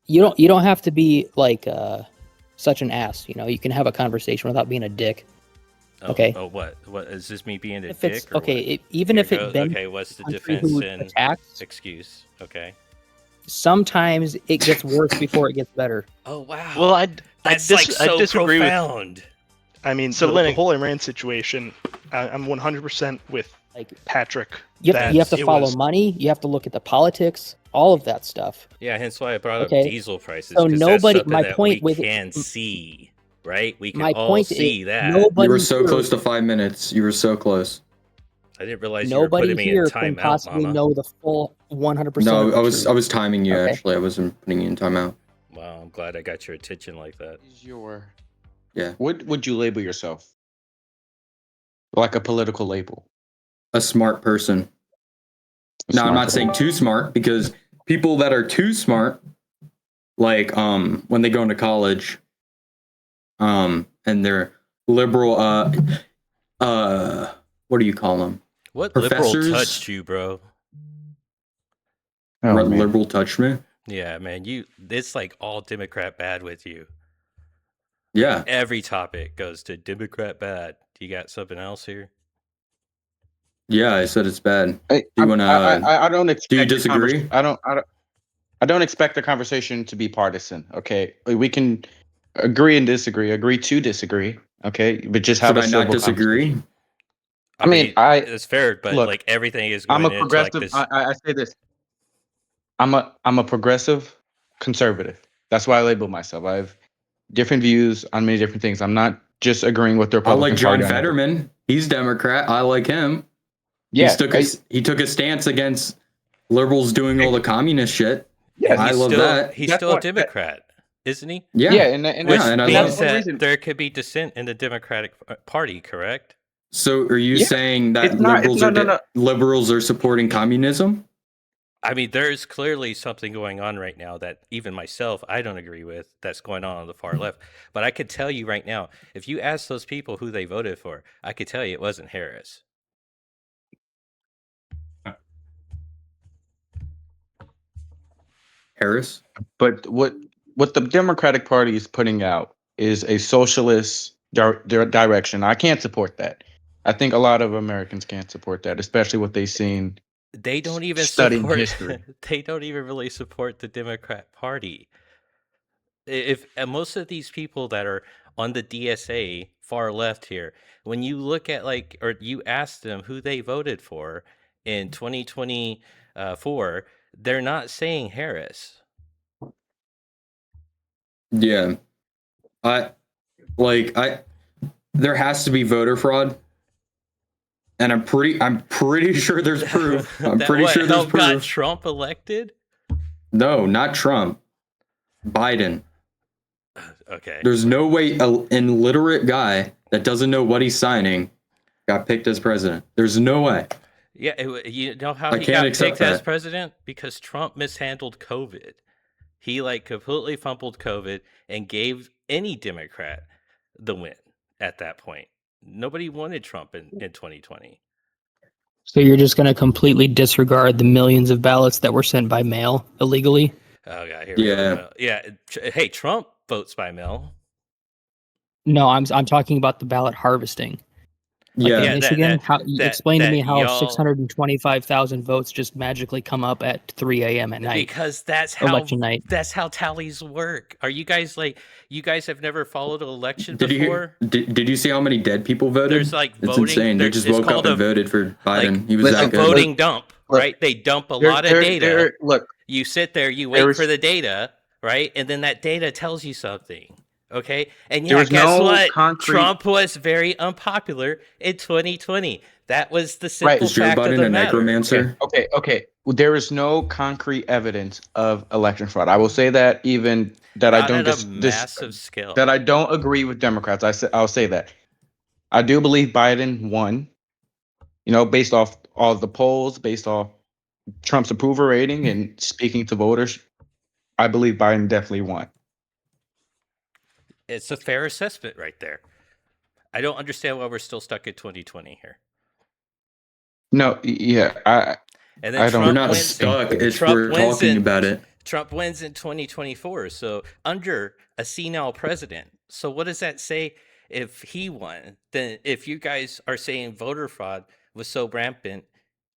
You don't have to be like such an ass. You can have a conversation without being a dick. Okay. Oh, what is this? Me being a If it's dick or okay, what? even if Here it been okay, what's the country defense who and attacks, excuse? Okay. sometimes it gets worse before it gets better. Oh wow. Well, I That's like so disagree profound. I mean, So the Lenny- whole Iran situation, I'm 100% with Like Patrick. you have to it follow was- money. You have to look at the politics, all of that stuff. Yeah, hence why I brought Okay. up diesel prices. So 'cause nobody- that's something my that point we with- can see, right? We can My all point see is, that. nobody You were so here- close to 5 minutes. You were so close. I didn't realize you were Nobody putting me in here can timeout, possibly Mama. know the full 100%. No, of the I was truth. timing you Okay. actually. I wasn't putting you in timeout. Wow, I'm glad I got your attention like that. What would you label yourself? Like a political label? A smart person. Now I'm not saying too smart, because people that are too smart, like when they go into college, and they're liberal, what do you call them? What Professors? liberal touched you, bro? Oh, man. Liberal touched me. Yeah, man, it's like all Democrat bad with you. Yeah. Every topic goes to Democrat bad. You got something else here? Yeah, I said it's bad. I Do you wanna? I don't expect do you the disagree? I don't expect the conversation to be partisan. Okay, we can agree and disagree. Agree to disagree. Okay, but just have Should a I not civil disagree? conversation. I mean, it's fair, but look, like everything is going I'm a into like progressive. this. I say this. I'm a progressive conservative. That's why I label myself. I have different views on many different things. I'm not just agreeing with the I Republican like John Party on everything. Fetterman. He's Democrat. I like him. Yeah, He took a stance against liberals doing all the communist shit. Yeah, I love that. He's That's still a what- Democrat, isn't he? Yeah. and Which and I means love- that there could be dissent in the Democratic Party, correct? So are you Yeah. saying that It's not- it's liberals are supporting communism? I mean, there's clearly something going on right now that even myself, I don't agree with, that's going on the far left. But I could tell you right now, if you ask those people who they voted for, I could tell you it wasn't Harris. Harris? But what the Democratic Party is putting out is a socialist direction. I can't support that. I think a lot of Americans can't support that, especially what they've seen. They don't even Studying support history. They don't even really support the Democrat Party. If most of these people that are on the DSA far left here, when you look at or you ask them who they voted for in 2024, they're not saying Harris. Yeah. There has to be voter fraud. And I'm pretty sure there's proof. I'm That pretty what sure there's helped got proof. Trump elected? No, not Trump. Biden. Okay. There's no way an illiterate guy that doesn't know what he's signing got picked as president. There's no way. Yeah, you know how I he can't got accept picked as that. president? Because Trump mishandled COVID. He completely fumbled COVID and gave any Democrat the win at that point. Nobody wanted Trump in 2020. So you're just going to completely disregard the millions of ballots that were sent by mail illegally? Oh god, here we go. Yeah. Hey, Trump votes by mail. No, I'm talking about the ballot harvesting. Yeah. In Michigan, explain to me how 625,000 votes just magically come up at 3 a.m. at night. Because that's how election night. That's how tallies work. Are you guys you guys have never followed an election Did before? Did you see how many dead people voted? There's It's voting. insane. They just woke up and voted for Biden. He was that good. Voting dump, right? They dump a lot of data. Look, you sit there, you wait for the data, right? And then that data tells you something. Okay, and yeah, guess what? Trump was very unpopular in 2020. That was the simple fact of the matter. Necromancer? Okay. Well, there is no concrete evidence of election fraud. I will say that I don't at a massive scale. That I don't agree with Democrats. I'll say that. I do believe Biden won. Based off all the polls, based off Trump's approval rating, and speaking to voters, I believe Biden definitely won. It's a fair assessment right there. I don't understand why we're still stuck in 2020 here. No, yeah, and then we're not stuck. We're talking about it. Trump wins in 2024. So under a senile president. So what does that say if he won? Then if you guys are saying voter fraud was so rampant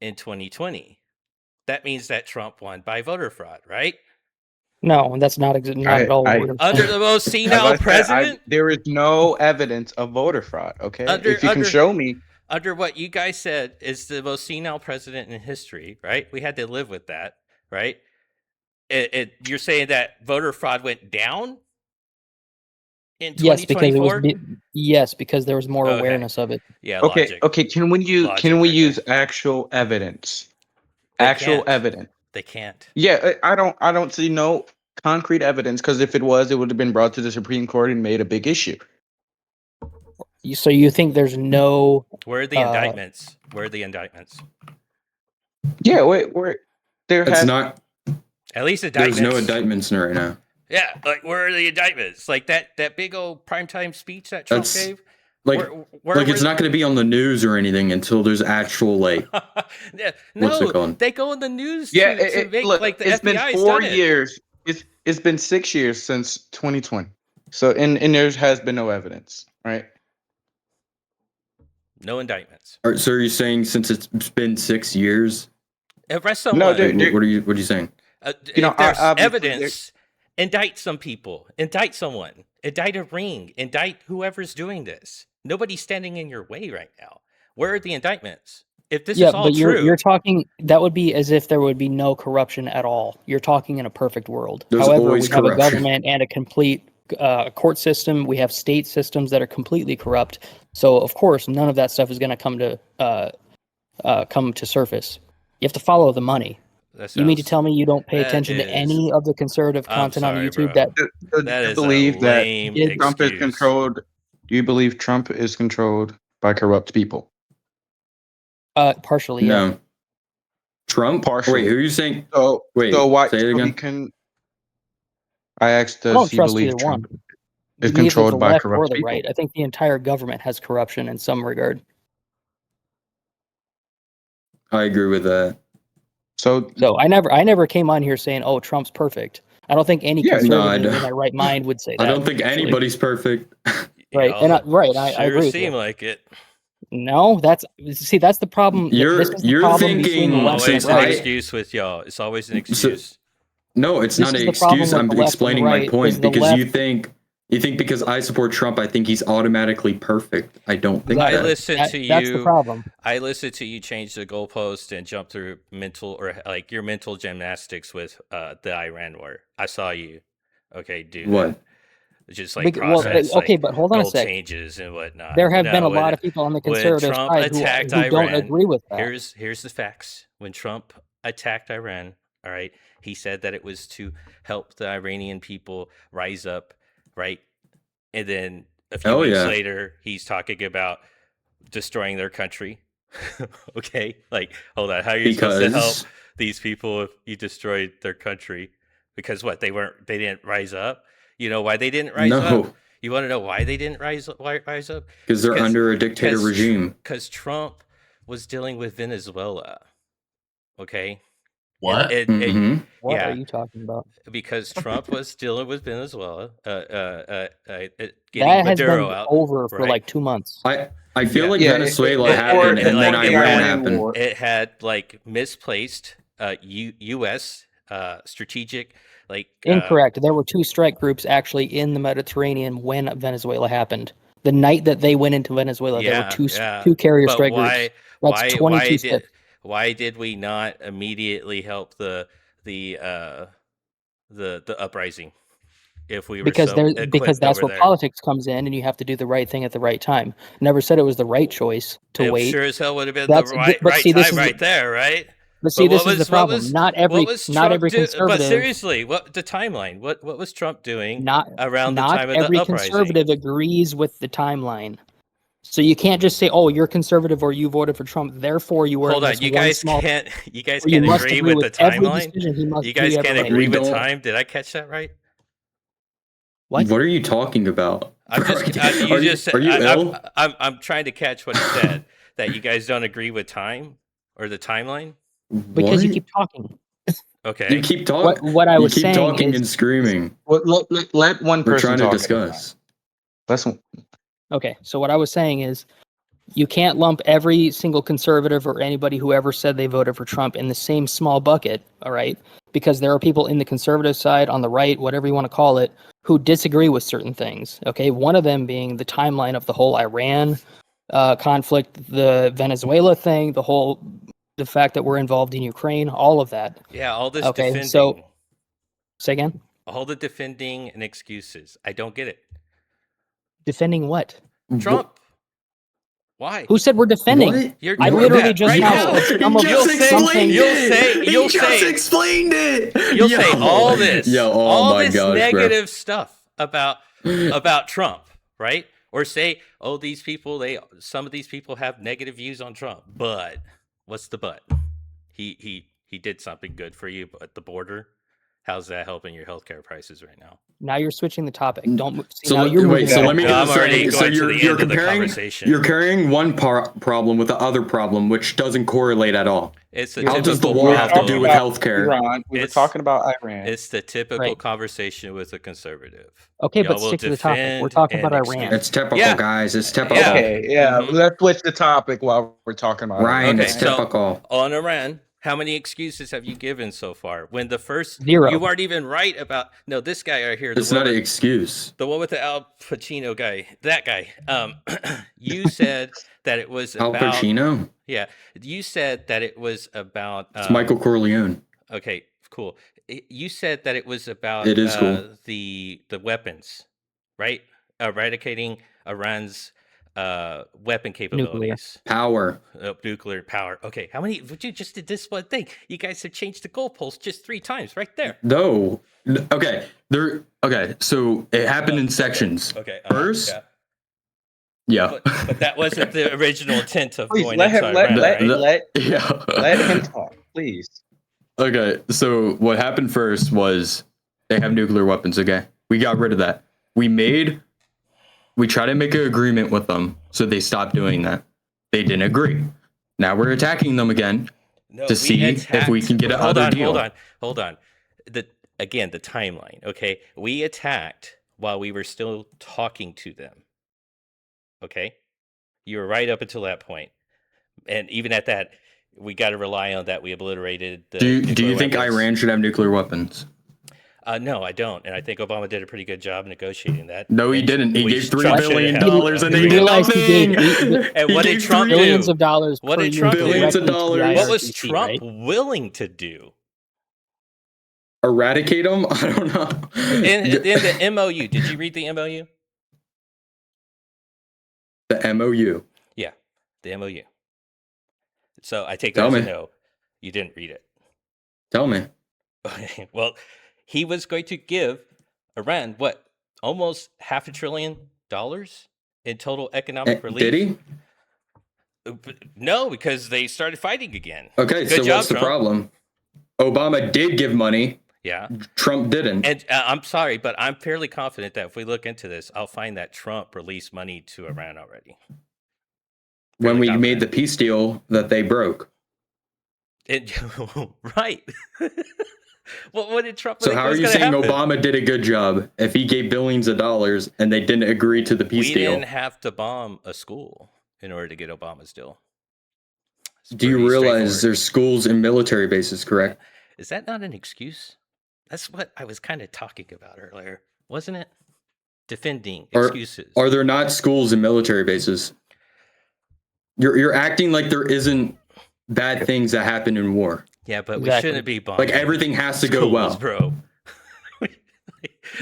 in 2020, that means that Trump won by voter fraud, right? No, that's not not at all what we're Under saying. the most As I senile said, president? there is no evidence of voter fraud. Okay, Under- if you can under- show me, Under what you guys said is the most senile president in history, right? We had to live with that, right? You're saying that voter fraud went down in Yes, because it was 2024? yes, because there was more Okay. awareness of it. Yeah, okay, logic. okay, can we Logic right use there. actual evidence? They Actual can't. evidence. They can't. Yeah, I don't see no concrete evidence, because if it was, it would have been brought to the Supreme Court and made a big issue. So you think there's no? Where are the indictments? Where are the indictments? Yeah, wait, there It's has not. At least indictments. There's no indictments right now. Yeah, like where are the indictments? Like that big old primetime speech that Trump That's gave? like Where it's not going to be on the news or anything until there's actual Yeah, What's it no, called? they go in the news Yeah, to make look, like the it's been FBI's 4 done it. years. It's been 6 years since 2020. So and there has been no evidence, right? No indictments. So are you saying since it's been 6 years? Arrest someone. No, Like, what are you saying? You know, if there's obviously evidence, indict some people. Indict someone. Indict a ring. Indict whoever's doing this. Nobody's standing in your way right now. Where are the indictments? If this Yeah, is all but true, you're talking. That would be as if there would be no corruption at all. You're talking in a perfect world. There's However, we always have a corruption. government and a complete court system. We have state systems that are completely corrupt. So of course, none of that stuff is going to come to surface. You have to follow the money. You mean to tell me you don't pay that attention to is- any of the conservative I'm content on sorry, YouTube? bro. That that do you is believe a that lame Trump is excuse. controlled? Do you believe Trump is controlled by corrupt people? partially, yeah. No. Trump? Partially. Wait, who are you saying? So Wait, so why? say it so he again. can. I asked, I don't does he trust believe either Trump one. is Neither controlled the by left or corrupt the people? right. I think the entire government has corruption in some regard. I agree with that. So So I never came on here saying, "Oh, Trump's perfect." I don't think any Yeah, no, conservative I in don't- their right mind would say that. I don't think actually. anybody's perfect. Right, and I Y'all agree Sure with seem you. like it. No, that's the problem. You're- This is the you're problem between the thinking left and Always the an right. excuse with y'all. It's always an excuse. No, it's This not is an the problem excuse. with I'm the left and the explaining right, my is point the because you left- think because I support Trump, I think he's automatically perfect. I don't think I that. listened to That's the you. problem. I listened to you change the goalpost and jump through mental or like your mental gymnastics with the Iran war. I saw you. Okay, do What? that. Just like Well, process okay, like but hold on a goal sec. changes and whatnot. There have been a when- lot of people on the when conservative Trump side who attacked don't Iran, agree with that. Here's the facts. When Trump attacked Iran, all right, he said that it was to help the Iranian people rise up, right? And then a few Oh, weeks yeah. later, he's talking about destroying their country. Okay, like hold on, how are you supposed to help Because these people if you destroyed their country? Because what, they didn't rise up? You know why they didn't rise up? no, You want to know why they didn't rise up? because they're under a dictator regime. Because Trump was dealing with Venezuela. Okay. What? Mhm. What yeah. are you talking about? Because Trump was dealing with Venezuela, getting That has Maduro been out. over for right? like 2 months. I feel Yeah. like Yeah, Venezuela it- happened it- and then like the Iran Iranian happened. war. It had like misplaced U.S. Strategic like Incorrect. There were 2 strike groups actually in the Mediterranean when Venezuela happened. The night that they went into Venezuela, there were two carrier But strike why? groups. That's 22 ships. Why did we not immediately help the uprising? If we were Because so because that's over where there. politics comes in, and you have to do the right thing at the right time. Never said it was the right choice to It wait. sure as hell would have been That's- the right, but right see, this time is right there, right? But see, But this what is the was- what problem. was- Not every what was conservative. But seriously, what the timeline? What was Trump doing Not around the not time of every the uprising? conservative agrees with the timeline. So you can't just say, "Oh, you're conservative," or "You voted for Trump, therefore you were." Hold in on, this you one guys small- can't or you must agree with the every timeline. decision he must You guys do can't every agree right. with don't- time. Did I catch that right? What? What are you talking about? I'm just Are you ill? I'm trying to catch what he said that you guys don't agree with time or the timeline. Because you What? keep talking. Okay. You keep talking. What I was you keep saying talking is, and screaming. Let one We're person trying to talk. discuss. okay, so what I was saying is, you can't lump every single conservative or anybody who ever said they voted for Trump in the same small bucket, all right? Because there are people in the conservative side, on the right, whatever you want to call it, who disagree with certain things, okay? One of them being the timeline of the whole Iran conflict, the Venezuela thing, the fact that we're involved in Ukraine, all of that. Yeah, all this Okay, defending. so, say again? All the defending and excuses. I don't get it. Defending what? Trump. Why? Who said we're defending? What? You're I doing literally that just right now now. said some of You'll say- something. you'll say- explained it. You'll say all this, Yo, oh all my this gosh, negative stuff about Trump, right? Or say, oh, some of these people have negative views on Trump. But what's the but? He did something good for you at the border. How's that helping your healthcare prices right now? Now you're switching the topic. Don't see, So now let, you're wait. moving So on. let me. No, I'm already so going to you're, the you're end of the comparing. conversation. You're carrying one problem with the other problem, which doesn't correlate at all. It's the How does the typical war have to problem. do with healthcare? Iran. We were It's- talking about Iran. It's the typical Right. conversation with a conservative. Okay, Y'all but will stick to the topic. We're defend talking and about excuse. Iran. It's typical, Yeah. guys. It's typical. Yeah. Okay, yeah. Mhm. Let's switch the topic while we're talking about Ryan, Iran. it's Okay, so- typical. On Iran, how many excuses have you given so far? When the first 0. you weren't even right about this guy right here. It's not an excuse. The one with the Al Pacino guy, that guy. You said that it was Al about. Pacino. Yeah, you said that it was about. It's Michael Corleone. Okay, cool. You said that it was about. It is cool. The weapons, right? Eradicating Iran's weapon capabilities. Power. Nuclear power. Okay, how many? Would you just did this one thing? You guys have changed the goalpost just 3 times, right there. No. Okay. Okay. So it happened in sections. Okay. First. yeah. Yeah. But that wasn't the original intent of Please going let into him Iran, right? Yeah. let him talk, please. Okay. So what happened first was they have nuclear weapons. Okay. We got rid of that. We tried to make an agreement with them, so they stopped doing that. They didn't agree. Now we're attacking them again to see if we can get another deal. Hold on. The timeline. Okay, we attacked while we were still talking to them. Okay, you were right up until that point, and even at that, we got to rely on that. We obliterated. The Do you nuclear think weapons. Iran should have nuclear weapons? No, I don't, and I think Obama did a pretty good job negotiating that. No, he And didn't. He we gave $3 Trump billion should have and held they You did realize he nothing. gave And what did Trump do? billions of dollars What per did year Trump do? Billions of directly to the dollars. What was IRGC, Trump right? willing to do? Eradicate them? I don't know. In the MOU, did you read the MOU? The MOU. Yeah, the MOU. So I take Tell that as me. a no. You didn't read it. Tell me. Okay. Well, he was going to give Iran what? Almost $500 billion in total economic relief. Did he? No, because they started fighting again. Okay, Good so job, what's the Trump. problem? Obama did give money. Yeah. Trump didn't. And I'm sorry, but I'm fairly confident that if we look into this, I'll find that Trump released money to Iran already. When Fairly we confident. made the peace deal that they broke. Right. What did Trump? So think how are was you gonna saying happen? Obama did a good job if he gave billions of dollars and they didn't agree to the peace We deal? didn't have to bomb a school in order to get Obama's deal. It's Do you pretty realize straightforward. there's schools and military bases, correct? Is that not an excuse? That's what I was kind of talking about earlier, wasn't it? Defending excuses. Are there not schools and military bases? You're acting like there isn't bad things that happen in war. Yeah, but we Exactly. shouldn't be bombing. Like everything has to go schools, well. bro.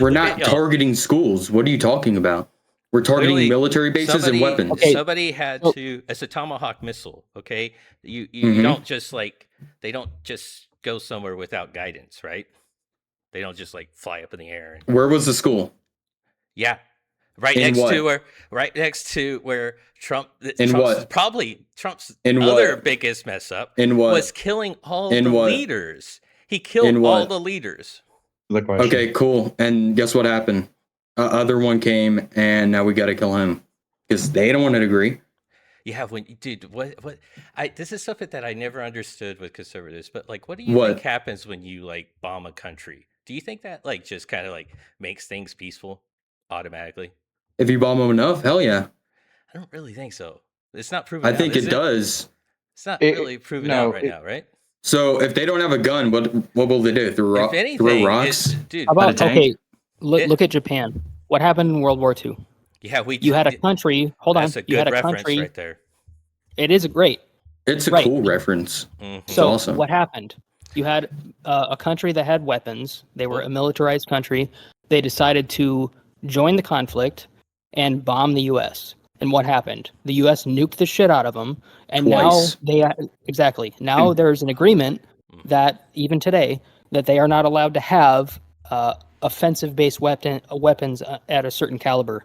We're Look not at y'all. targeting schools. What are you talking about? We're targeting Literally, military bases and weapons. Okay. Somebody had So- to. It's a Tomahawk missile. Okay, you Mhm. don't just they don't just go somewhere without guidance, right? They don't just fly up in the air. Where was the school? Yeah, right In next what? to where Trump. In Trump's, what? Probably Trump's In other what? biggest mess up In what? was killing all In the what? leaders. He killed In all what? the leaders. The question. Okay, cool. And guess what happened? Other one came, and now we got to kill him because they don't want to agree. Yeah, dude, what this is something that I never understood with conservatives, but like, what do you think What? happens when you like bomb a country? Do you think that like just kind of like makes things peaceful automatically? If you bomb them enough, hell yeah. I don't really think so. It's not proven I out, think is it it? does. It's not It, really proven out no, right now, right? So if they don't have a gun, what will they do? If Throw anything, rocks dude, How at a about tank? okay? It- Look at Japan. What happened in World War II? yeah, You had a country. Hold on. that's a You had good a reference country. right there. It is great. It's a Right. cool reference. It's So awesome. what happened? You had a country that had weapons. They were a militarized country. They decided to join the conflict and bomb the U.S. And what happened? The U.S. nuked the shit out of them. And Twice. now Now there's an agreement Mhm. that even today that they are not allowed to have offensive-based weapons at a certain caliber.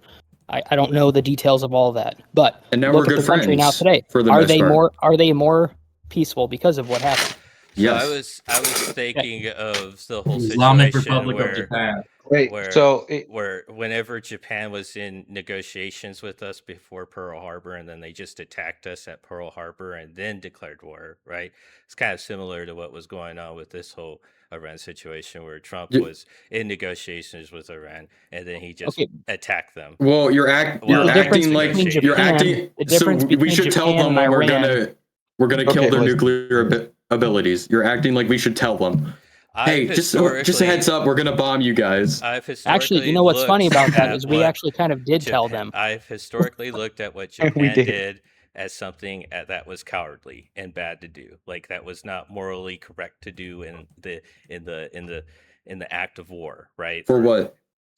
I don't know the details of all of that, but And now look we're at good the country now friends today. for the Are most they part. more peaceful because of what happened? So Yes. I was thinking of the whole Islamic situation Republic of Japan. wait. where So where whenever Japan was in negotiations with us before Pearl Harbor, and then they just attacked us at Pearl Harbor and then declared war, right? It's kind of similar to what was going on with this whole Iran situation, where Trump Y- was in negotiations with Iran and then he just Okay, attacked them. Well, you're While the there was difference acting like between you're Japan, acting. the So difference we between should tell Japan them and when Iran. we're gonna kill Okay, their listen. nuclear abilities. You're acting like we should tell them. Hey, just a heads up, we're gonna bomb you guys. I've Actually, you historically know what's funny looked about that at is we what actually kind of did tell Japan. them. I've historically looked at what We Japan did. did as something that was cowardly and bad to do. Like that was not morally correct to do in the act of war, right? For what?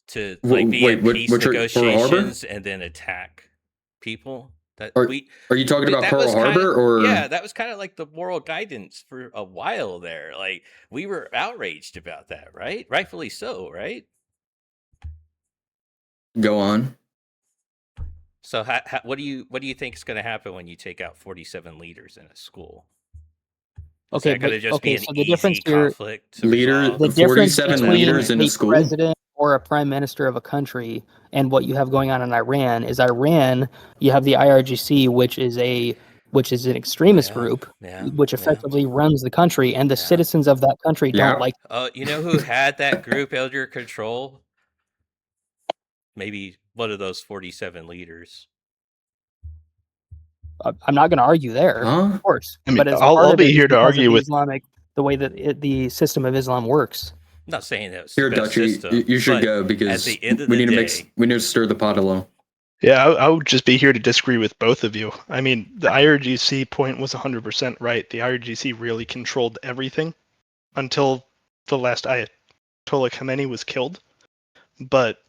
To like be Wait, in peace what? Pearl Harbor? negotiations and then attack people. That Are we Are you talking about that Pearl was kind Harbor of or? yeah, that was kind of like the moral guidance for a while there. Like we were outraged about that, right? Rightfully so, right? Go on. So, what do you think is going to happen when you take out 47 leaders in a school? Is Okay, that going to but just be okay, an so the difference easy here, conflict to Leader, resolve? the difference 47 between leaders in a a school. president or a prime minister of a country and what you have going on in Iran is Iran, you have the IRGC, which is an extremist Yeah, group, yeah, which yeah. effectively runs the country, and the Yeah. citizens of that country Yeah. don't like. Oh, you know who had that group under control? Maybe one of those 47 leaders. I'm not going to argue there, Huh? of course, I mean, but as I'll part of be it is here to because of argue the with. Islamic, the way that the system of Islam works. I'm not saying that was Here, the best Dutchy, system. you should but go at because the end of we the need day, we need to stir the pot a little. Yeah, I would just be here to disagree with both of you. I mean, the IRGC point was 100% right. The IRGC really controlled everything until the last Ayatollah Khamenei was killed. But,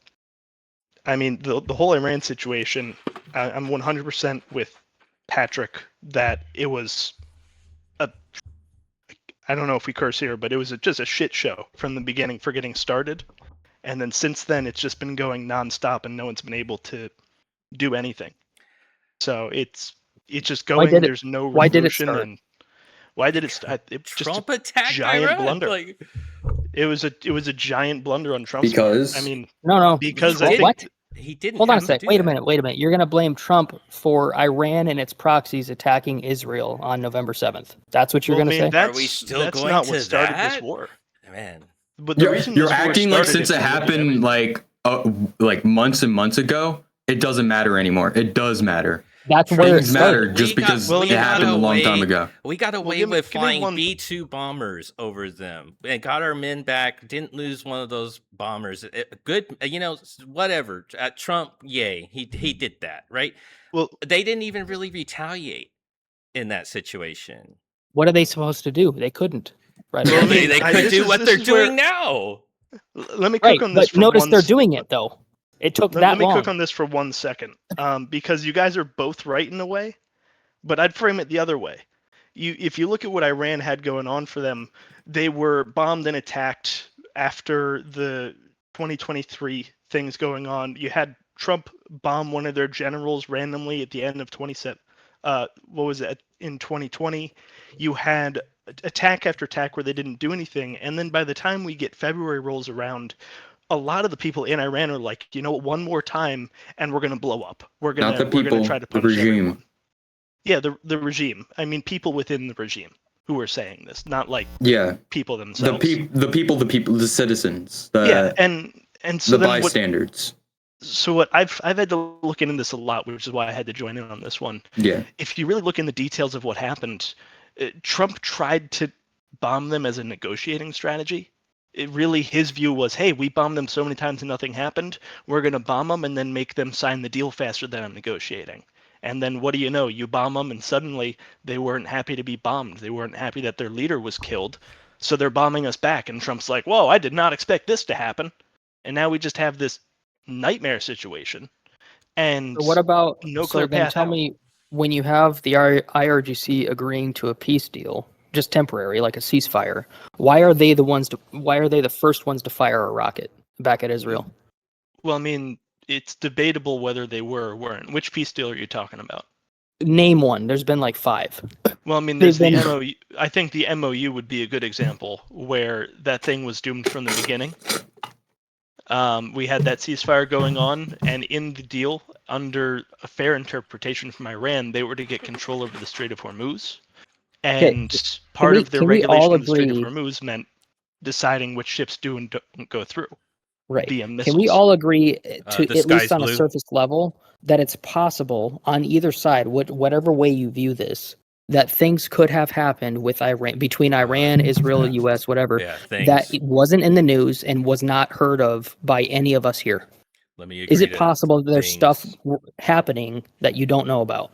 I mean, the whole Iran situation, I'm 100% with Patrick that it was I don't know if we curse here, but it was just a shit show from the beginning for getting started. And then since then, it's just been going nonstop and no one's been able to do anything. So it's just going. There's no why did it resolution. start? And why did it start? It just Trump a attacked giant Iran. blunder. Like, It was a giant blunder on Trump's Because- part. I mean, No. because he I think what? he didn't. Hold on a have to sec. do Wait a that. minute. You're going to blame Trump for Iran and its proxies attacking Israel on November 7th. That's what you're well, I going to mean, say? Are we still that's going not to what started that? this war. Man, But the reason You're this war acting like started, since if it you look at happened everything- like months and months ago, it doesn't matter anymore. It does matter. That's where it Things matter started. just because well, it you happened a gotta long time ago. We got away give me with flying one- B-2 bombers over them and got our men back. Didn't lose one of those bombers. Good, whatever. Trump, yay, he did that, right? Well, They didn't even really retaliate in that situation. What are they supposed to do? They couldn't. Right. Well, I they mean, they I- could this do is- what this they're is where- doing now. let me Right. cook on this But for notice one they're s- doing it though. It took that Let me long. cook on this for 1 second, because you guys are both right in a way, but I'd frame it the other way. If you look at what Iran had going on for them, they were bombed and attacked after the 2023 things going on. You had Trump bomb one of their generals randomly at the end of 27. What was it in 2020? You had attack after attack where they didn't do anything, and then by the time we get February rolls around, a lot of the people in Iran are like, one more time, and we're gonna blow up. We're Not the gonna people, try to the punish regime. everyone. Yeah, the regime. I mean, people within the regime who are saying this, not like Yeah, people themselves. the people, the citizens, Yeah, and so the then bystanders. what I've had to look into this a lot, which is why I had to join in on this one. Yeah, If you really look in the details of what happened, Trump tried to bomb them as a negotiating strategy. It really, his view was, hey, we bombed them so many times and nothing happened. We're going to bomb them and then make them sign the deal faster than I'm negotiating. And then what do you know? You bomb them and suddenly they weren't happy to be bombed. They weren't happy that their leader was killed. So they're bombing us back. And Trump's like, whoa, I did not expect this to happen. And now we just have this nightmare situation and So what about, no so clear then path tell out. me, when you have the IRGC agreeing to a peace deal, just temporary, like a ceasefire, why are they the first ones to fire a rocket back at Israel? Well, I mean, it's debatable whether they were or weren't. Which peace deal are you talking about? Name one. There's been like 5. Well, I mean, They've there's the been- MOU. I think the MOU would be a good example where that thing was doomed from the beginning. We had that ceasefire going on, and in the deal, under a fair interpretation from Iran, they were to get control over the Strait of Hormuz. And part of their can we all regulation of the Strait of agree- Hormuz meant deciding which ships do and don't go through Right. via Can we missiles. all agree to, The at least sky's on a blue. surface level, that it's possible on either side, whatever way you view this, that things could have happened with Iran, between Iran, Israel, yeah. US, whatever, Yeah, that things. it wasn't in the news and was not heard of by any of us here? Let me agree Is it to possible that there's stuff things. happening that you don't know about?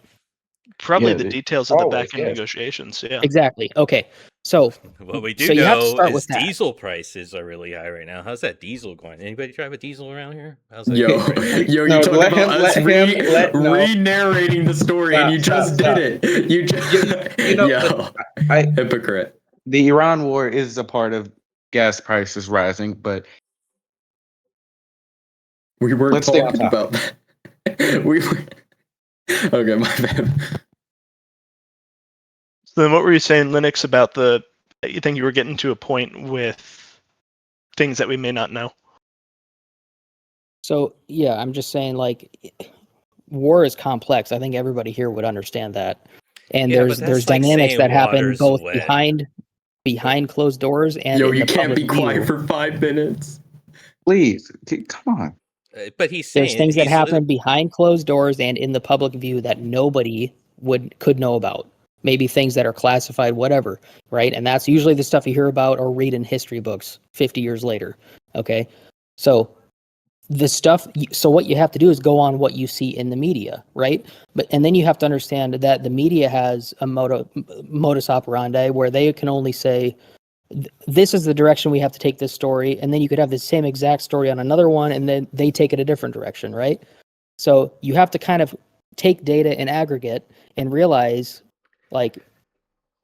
Probably Yeah, the details of the always, back-end yes. negotiations, yeah. Exactly. Okay. So What we do so you have to know start is with that. diesel prices are really high right now. How's that diesel going? Anybody drive a diesel around here? How's that yo, going right now? yo, No, you talk let about him- us let him- let- no. re-narrating the story, and Stop, you stop, just stop. did it. You just, You know, yo, I hypocrite. the Iran war is a part of gas prices rising, but We weren't let's stay on talking topic. about that. We were. Okay, my bad. So then what were you saying, Linux, about you think you were getting to a point with things that we may not know? So yeah, I'm just saying, like, war is complex. I think everybody here would understand that. And Yeah, but there's that's like dynamics saying that happen water's both wet. behind closed doors and Yo, in you the can't public be quiet view. for 5 minutes. Please, come on. But he's There's saying things that he's happen behind closed doors and in the public view that nobody could know about. Maybe things that are classified, whatever, right? And that's usually the stuff you hear about or read in history books 50 years later. Okay, so so what you have to do is go on what you see in the media, right? And then you have to understand that the media has a modus operandi where they can only say, this is the direction we have to take this story, and then you could have the same exact story on another one and then they take it a different direction, right? So you have to kind of take data in aggregate and realize, like,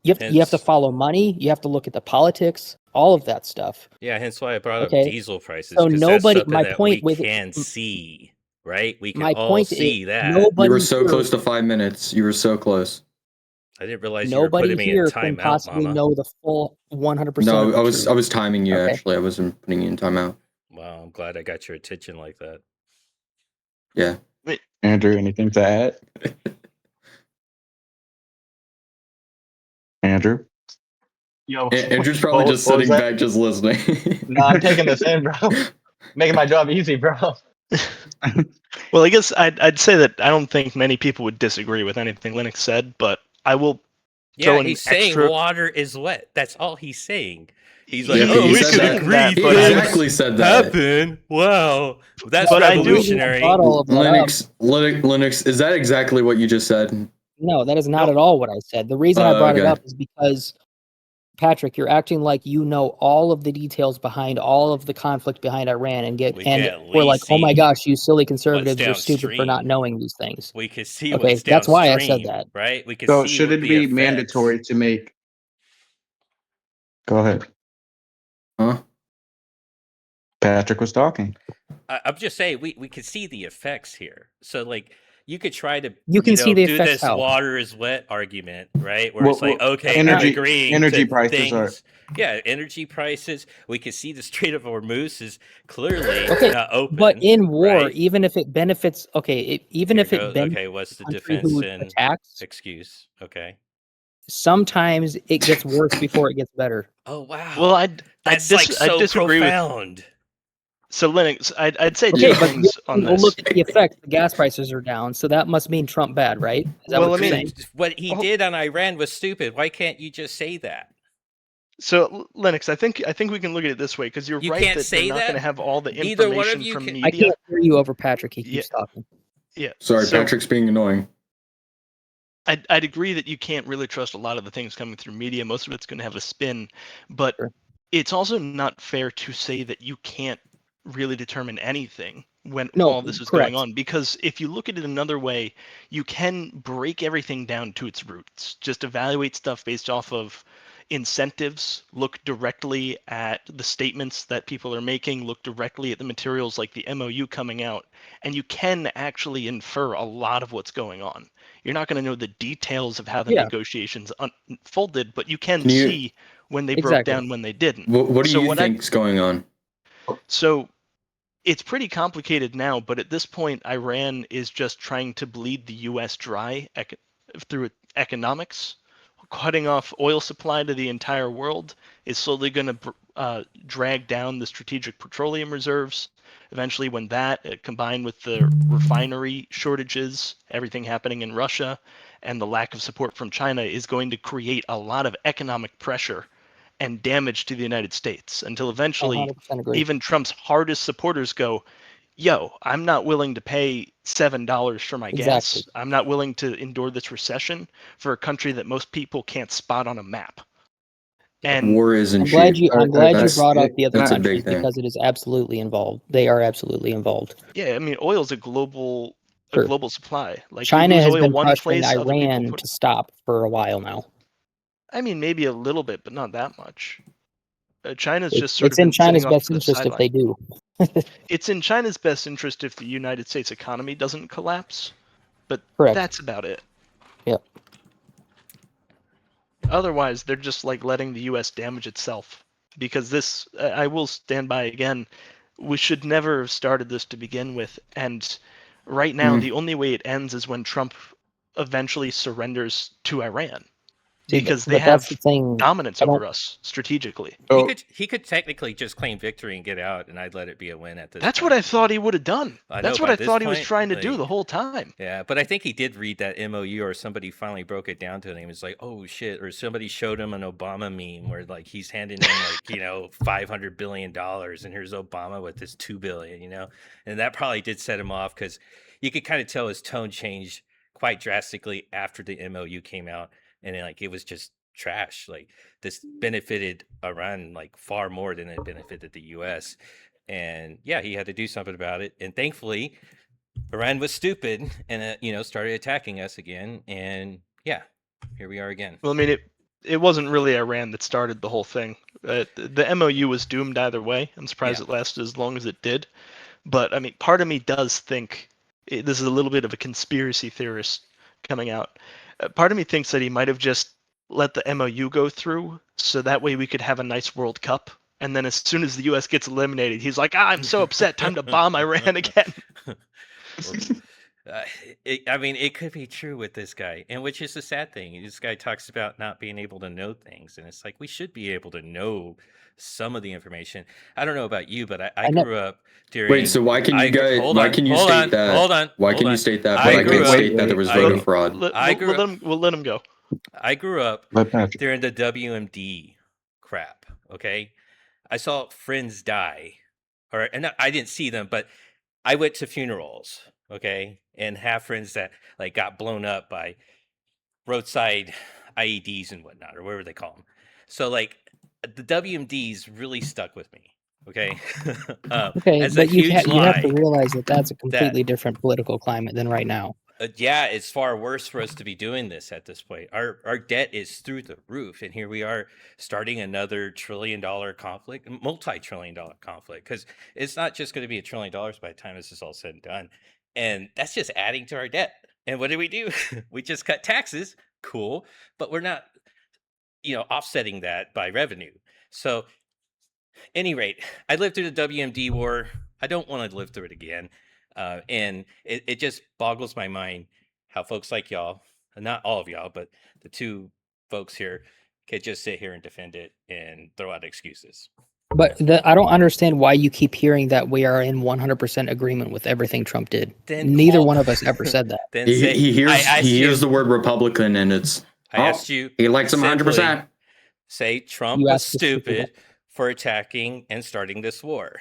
you have to hence follow money, you have to look at the politics, all of that stuff. hence why I brought up Okay, diesel prices, so because that's nobody, something my that point we with can see, right? We can my all point is see that. You nobody were so here, close to 5 minutes. You were so close. I didn't realize you were nobody putting me in here can timeout, possibly Mama. know the full 100% No, of the I was truth. timing you Okay. actually. I wasn't putting you in timeout. Wow, I'm glad I got your attention like that. Yeah. Andrew, anything to add? Andrew? Yo, Andrew's probably what- just what was sitting that? back, just listening. No, I'm taking this in, bro. Making my job easy, bro. Well, I guess I'd say that I don't think many people would disagree with anything Linux said, but I will Yeah, throw an he's saying extra. water is wet. That's all he's saying. He's He- like, oh, he we said can that. agree He He but I- exactly said that. happen. Wow, that's But I do- revolutionary. Brought all of that up. Linux, is that exactly what you just said? No, that is not No. at all what I said. The reason I brought it Okay. up is because, Patrick, you're acting like you know all of the details behind all of the conflict behind Iran, and We can at we're like, least oh my see gosh, you silly conservatives are stupid for not downstream. knowing these things. We can see Okay, what's that's why I said downstream, that. right? We can So see should what it the be effects. mandatory to make? Go ahead. Huh? Patrick was talking. I'm just saying we can see the effects here. So like you could try to You can see the do effects this how. water is wet argument, right? Where Well, it's like, well, okay, I'm energy agreeing energy to prices are things. Yeah, energy prices. We can see the Strait of Hormuz is clearly Okay, not but open. in war, right? even if it benefits, even Here if it goes. benefits Okay, what's the the country defense who and attacks, excuse? Okay. sometimes it gets worse before it gets better. Oh wow. Well, That's like I so disagree with. profound. So Linux, I'd say Okay, two but things on we'll this. look at the effect. The gas prices are down, so that must mean Trump bad, right? Is that Well, what I you're mean, saying? What he Oh. did on Iran was stupid. Why can't you just say that? So Linux, I think we can look at it this way because you're You right can't that they're say not going to that? have all the Neither one of information you from can- I media. can't hear you over Patrick. He Yeah. keeps talking. Yeah. Sorry, So Patrick's being annoying. I'd agree that you can't really trust a lot of the things coming through media. Most of it's going to have a spin, but Sure. it's also not fair to say that you can't really determine anything when No, all this is correct. going on. Because if you look at it another way, you can break everything down to its roots. Just evaluate stuff based off of incentives, look directly at the statements that people are making, look directly at the materials like the MOU coming out, and you can actually infer a lot of what's going on. You're not going to know the details of how the Yeah. negotiations unfolded, but you can Can you- see when they broke Exactly. down, when they didn't. What do So you what I- think's going on? So it's pretty complicated now, but at this point, Iran is just trying to bleed the U.S. dry through economics. Cutting off oil supply to the entire world is slowly going to drag down the strategic petroleum reserves. Eventually, when that, combined with the refinery shortages, everything happening in Russia, and the lack of support from China, is going to create a lot of economic pressure and damage to the United States until I eventually 100% agree. even Trump's hardest supporters go, yo, I'm not willing to pay $7 for my Exactly. gas. I'm not willing to endure this recession for a country that most people can't spot on a map. And War isn't I'm glad cheap. I'm glad you That's- brought up the other that's a countries big thing. because it is absolutely involved. They are absolutely involved. yeah, I mean, oil is a global Sure. supply. Like you China lose has oil been one pressuring place, other people Iran put. to stop for a while now. I mean, maybe a little bit, but not that much. China's just sort It's of in been sitting China's off best to the interest if sideline. they do. It's in China's best interest if the United States economy doesn't collapse, but Correct. that's about it. Yep. Otherwise, they're just like letting the U.S. damage itself. Because this, I will stand by again, we should never have started this to begin with. And right now, the only way it ends is when Trump eventually surrenders to Iran. See, Because but they have that's the thing. dominance I don't- over us strategically. So, He could technically just claim victory and get out, and I'd let it be a win at this That's point. what I thought he would have done. I That's know, what by I this thought he was point, trying to do like- the whole time. Yeah, but I think he did read that MOU, or somebody finally broke it down to him. It's like, oh shit, or somebody showed him an Obama meme where like he's handing him like $500 billion, and here's Obama with his $2 billion, and that probably did set him off because you could kind of tell his tone changed quite drastically after the MOU came out, and then, like it was just trash. Like this benefited Iran like far more than it benefited the U.S. And yeah, he had to do something about it, and thankfully Iran was stupid and started attacking us again, and yeah, here we are again. Well, I mean, it wasn't really Iran that started the whole thing. The MOU was doomed either way. I'm surprised it lasted as long as it did. But I mean, part of me does think this is a little bit of a conspiracy theorist coming out. Part of me thinks that he might have just let the MOU go through so that way we could have a nice World Cup. And then as soon as the U.S. gets eliminated, he's like, I'm so upset. Time to bomb Iran again. I mean, it could be true with this guy, and which is the sad thing. This guy talks about not being able to know things, and it's like we should be able to know some of the information. I don't know about you, but I grew up during. Wait, so why can you guys? Why can you state that? Hold on. Why can you state that? But I I grew can't up- state that there was voter fraud. We'll let him go. I grew up let Patrick. during the WMD crap. Okay, I saw friends die, and I didn't see them, but I went to funerals. Okay, and have friends that like got blown up by roadside IEDs and whatnot, or whatever they call them. So like the WMDs really stuck with me. Okay, Okay, as a but you huge have to lie. realize that that's a completely different political climate than right now. Yeah, it's far worse for us to be doing this at this point. Our debt is through the roof, and here we are starting another $1 trillion conflict, multi-trillion-dollar conflict, because it's not just going to be $1 trillion by the time this is all said and done. And that's just adding to our debt. And what do? We just cut taxes. Cool. But we're not, offsetting that by revenue. So, any rate, I lived through the WMD war. I don't want to live through it again. And it just boggles my mind how folks like y'all, not all of y'all, but the two folks here, could just sit here and defend it and throw out excuses. But I don't understand why you keep hearing that we are in 100% agreement with everything Trump did. Then Neither one of us ever said that. Then He hears the word Republican, and it's I asked you. He likes him 100%. Say Trump You was asked the stupid for attacking and starting this war.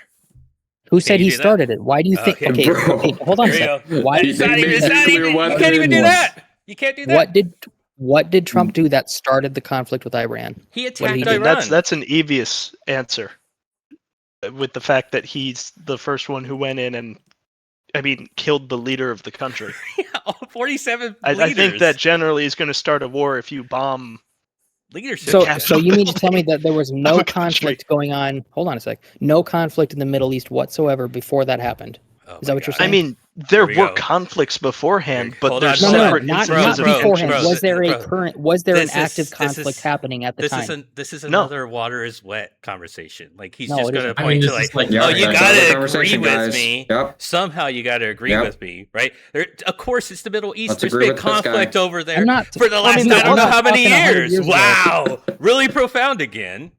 Who said you he do that? started it? Why do you think? Okay, Okay, hold on a There you second. go. Why? It's not even- made it's not nuclear even- you weapons can't even do once. that. You can't do that. What did Trump do that started the conflict with Iran? He What did attacked he do? Iran. That's an obvious answer. With the fact that he's the first one who went in and, killed the leader of the country. Yeah, all 47 I leaders. think that generally is going to start a war if you bomb. leadership. So you mean to tell me that there was Of no a country. conflict going on? Hold on a sec. No conflict in the Middle East whatsoever before that happened. Oh Is that my what you're God. saying? There Here we were go. conflicts beforehand, Here, but hold there's on, No, hold on. separate not instances of beforehand. bro, Was there a bro. current? Was there an This active is- conflict happening at the This time? is No. another water is wet conversation. Like he's No, just it going to isn't. point to this is like, Yeah, oh, you that's got another to agree conversation, with guys. me. Yep. Somehow you got to agree Yep. with me, right? Of course, it's the Middle East. Let's There's agree been with this guy. conflict over there I'm not- for the I last mean, I don't I'm know not how many talking 100 years. years ago. Wow, really profound again.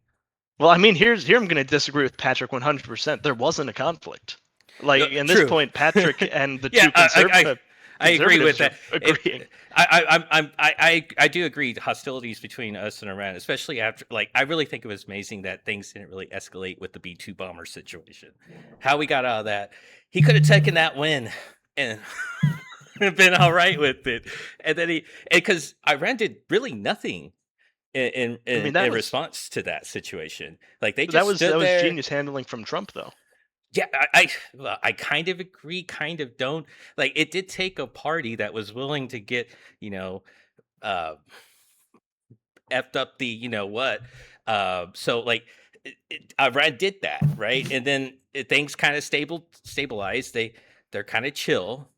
Well, here I'm going to disagree with Patrick 100%. There wasn't a conflict. Like No, in this true. point, Patrick and the Yeah, two conservatives. I agree with that. Agreeing. I do agree. Hostilities between us and Iran, especially after, I really think it was amazing that things didn't really escalate with the B-2 bomber situation. How we got out of that, he could have taken that win and been all right with it. And then because Iran did really nothing in response to that situation. Like they just that was stood there. genius handling from Trump, though. Yeah, I kind of agree, kind of don't. Like, it did take a party that was willing to get, effed up the, what. So, Iran did that, right? And then things kind of stabilized. They're kind of chill.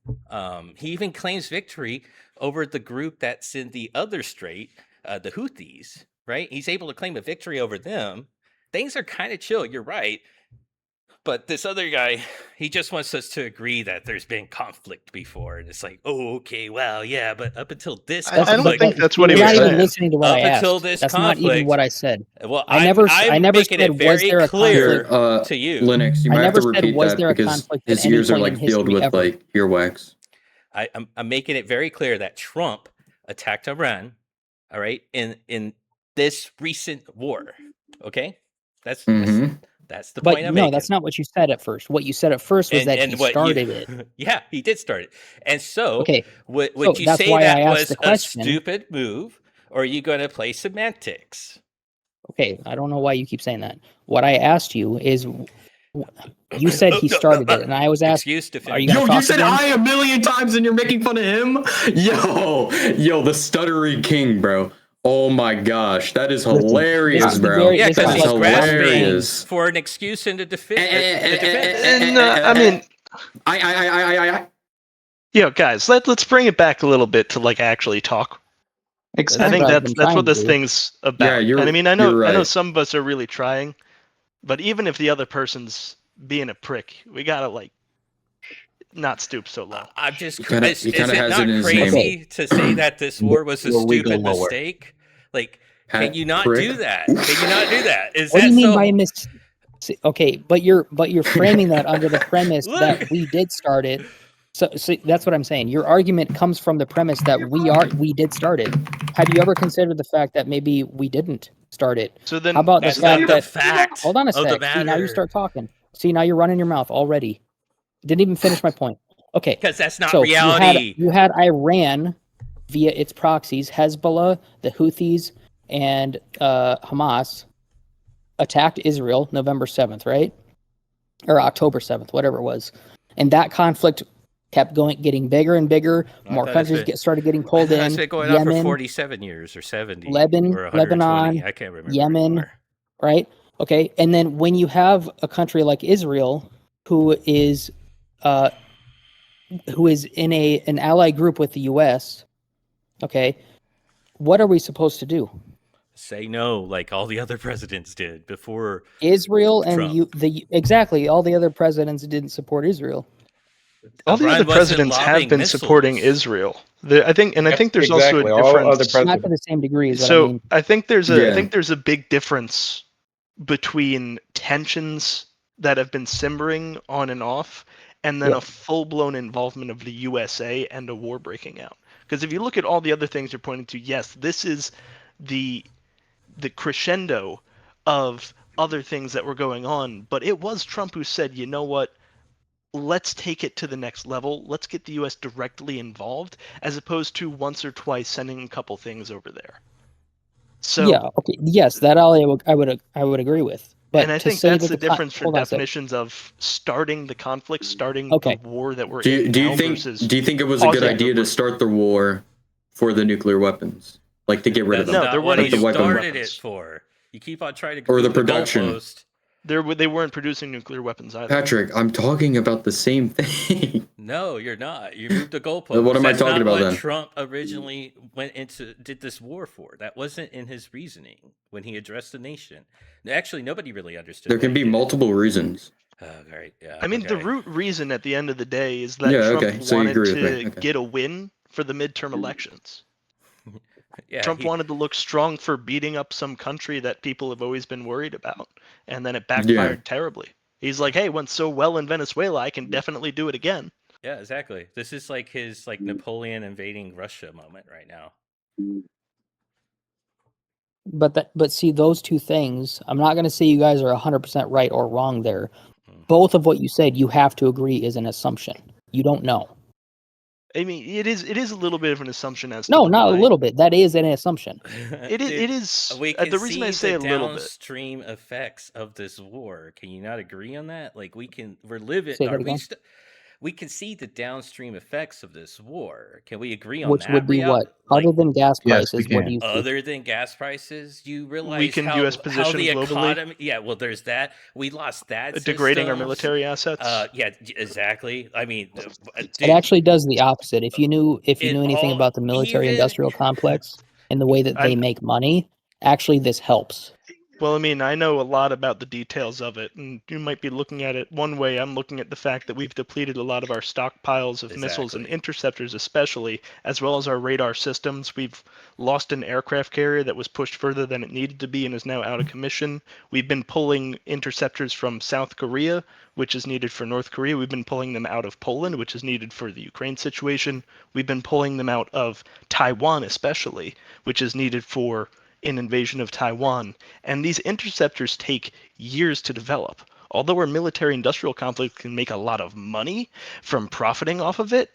He even claims victory over the group that's in the other strait, the Houthis, right? He's able to claim a victory over them. Things are kind of chill. You're right. But this other guy, he just wants us to agree that there's been conflict before. And it's like, oh, okay, well, yeah, but up until this I don't conflict, think that's what he You're was not even saying. listening to what I Up asked. until this That's not even conflict- what I said. well, I never I'm making said, it was very there a clear conflict? to you. Linux, you I might have never to said, repeat was that there a because conflict at his any ears are point in filled history with ever? earwax. I'm making it very clear that Trump attacked Iran, all right, in this recent war. Okay? That's the But point I'm no, making. that's not what you said at first. What you said at first was that he what started it. Yeah, he did start it. And so, Okay, would so you that's say why that I asked was the a question. stupid move, or are you going to play semantics? Okay, I don't know why you keep saying that. What I asked you is, you said he started it, and I was asking, Excuse to are you finish. gonna Yo, you talk said again? I a million times and you're making fun of him? Yo, the stuttery king, bro. Oh my gosh, that is hilarious, this is the bro. very- Yeah, this because is he's like hilarious. grasping for an excuse and a defense. Guys, let's bring it back a little bit to actually talk. I That's think what I've been that's trying what to this do. thing's about. Yeah, you're- and I know you're I know right. some of us are really trying, but even if the other person's being a prick, we gotta not stoop so low. I'm just. He kinda- Is he kinda it has not it in his crazy to say that this war was a Will we go stupid lower? mistake? Like, Pat can you not prick. do that? Can you not do that? Is What that do you mean so? by Okay, but you're framing that under the premise Look. that we did start it. So that's what I'm saying. Your argument comes from the premise that we did start it. Have you ever considered the fact that maybe we didn't start it? So then, How about the That's fact not the that? fact. Hold on a of the sec. See, now you matter. start talking. See, now you're running your mouth already. Didn't even finish my point. Okay, Because that's not so reality. you had Iran via its proxies, Hezbollah, the Houthis, and Hamas attacked Israel November 7th, right? Or October 7th, whatever it was. And that conflict kept getting bigger and bigger. I More thought countries it's been- started getting pulled in. It's been going on for Yemen, 47 years or 70 Lebanon, or 120. Lebanon, I can't remember Yemen. anymore. right? Okay, and then when you have a country like Israel, who is who is in an ally group with the U.S., okay, what are we supposed to do? Say no, like all the other presidents did before. Israel and Trump. exactly all the other presidents didn't support Israel. All the Iran other wasn't presidents have lobbing been supporting missiles. Israel. I think there's Exactly. also a All other difference. presidents. Not to the same degree is what I So mean. I think there's Yeah. a big difference between tensions that have been simmering on and off, and then Yeah. a full-blown involvement of the USA and a war breaking out. Because if you look at all the other things you're pointing to, yes, this is the crescendo of other things that were going on, but it was Trump who said, you know what, let's take it to the next level. Let's get the US directly involved, as opposed to once or twice sending a couple things over there. So yeah, okay, yes, that I would agree with. But and I to think say that's that the difference for hold on a second. definitions of starting the conflict, starting Okay. the war that we're Do in you now think versus it was a good pausing idea the to start the war for the nuclear weapons, like to get rid of That's them? No, not there what weren't he Like the weapon- started it weapons. for. You keep on trying to Or the move the production. goalpost. They weren't producing nuclear weapons either. Patrick, I'm talking about the same thing. No, you're not. You moved the goalpost. What am I That's talking not about what then? Trump originally did this war for. That wasn't in his reasoning when he addressed the nation. Actually, nobody really understood. There can why be he did it. multiple reasons. Oh, great. Yeah. I mean, the okay. root reason at the end of the day is that Yeah, Trump okay, so you wanted agree with to me, okay. get a win for the midterm elections. Yeah, Trump wanted to look strong for beating up some country that people have always been worried about, and then it backfired terribly. He's like, hey, went so well in Venezuela, I can definitely do it again. Yeah, exactly. This is like his Napoleon invading Russia moment right now. But see, those two things, I'm not going to say you guys are 100% right or wrong there. Mhm. Both of what you said, you have to agree is an assumption. You don't know. I mean, it is a little bit of an assumption as to No, the not why. a little bit. That is an assumption. It is. Dude, It is. We can The reason I see say the a little bit. downstream effects of this war. Can you not agree on that? Like we're living. Say that Are we? again? We can see the downstream effects of this war. Can we agree on Which that? would be what? Like, Other than gas Yes, we prices, what do can. you see? other than gas prices, you realize Weakened how US how position the globally? economy. Yeah, well, there's that. We lost that. Degrading our systems. military assets. Yeah, exactly. I mean, It dude, actually does the opposite. If you knew it anything all about the military even industrial complex and the way that they I- make money, actually this helps. Well, I mean, I know a lot about the details of it, and you might be looking at it one way. I'm looking at the fact that we've depleted a lot of our stockpiles of missiles and Exactly. interceptors, especially, as well as our radar systems. We've lost an aircraft carrier that was pushed further than it needed to be and is now out of commission. We've been pulling interceptors from South Korea, which is needed for North Korea. We've been pulling them out of Poland, which is needed for the Ukraine situation. We've been pulling them out of Taiwan, especially, which is needed for an invasion of Taiwan. And these interceptors take years to develop. Although our military industrial complex can make a lot of money from profiting off of it,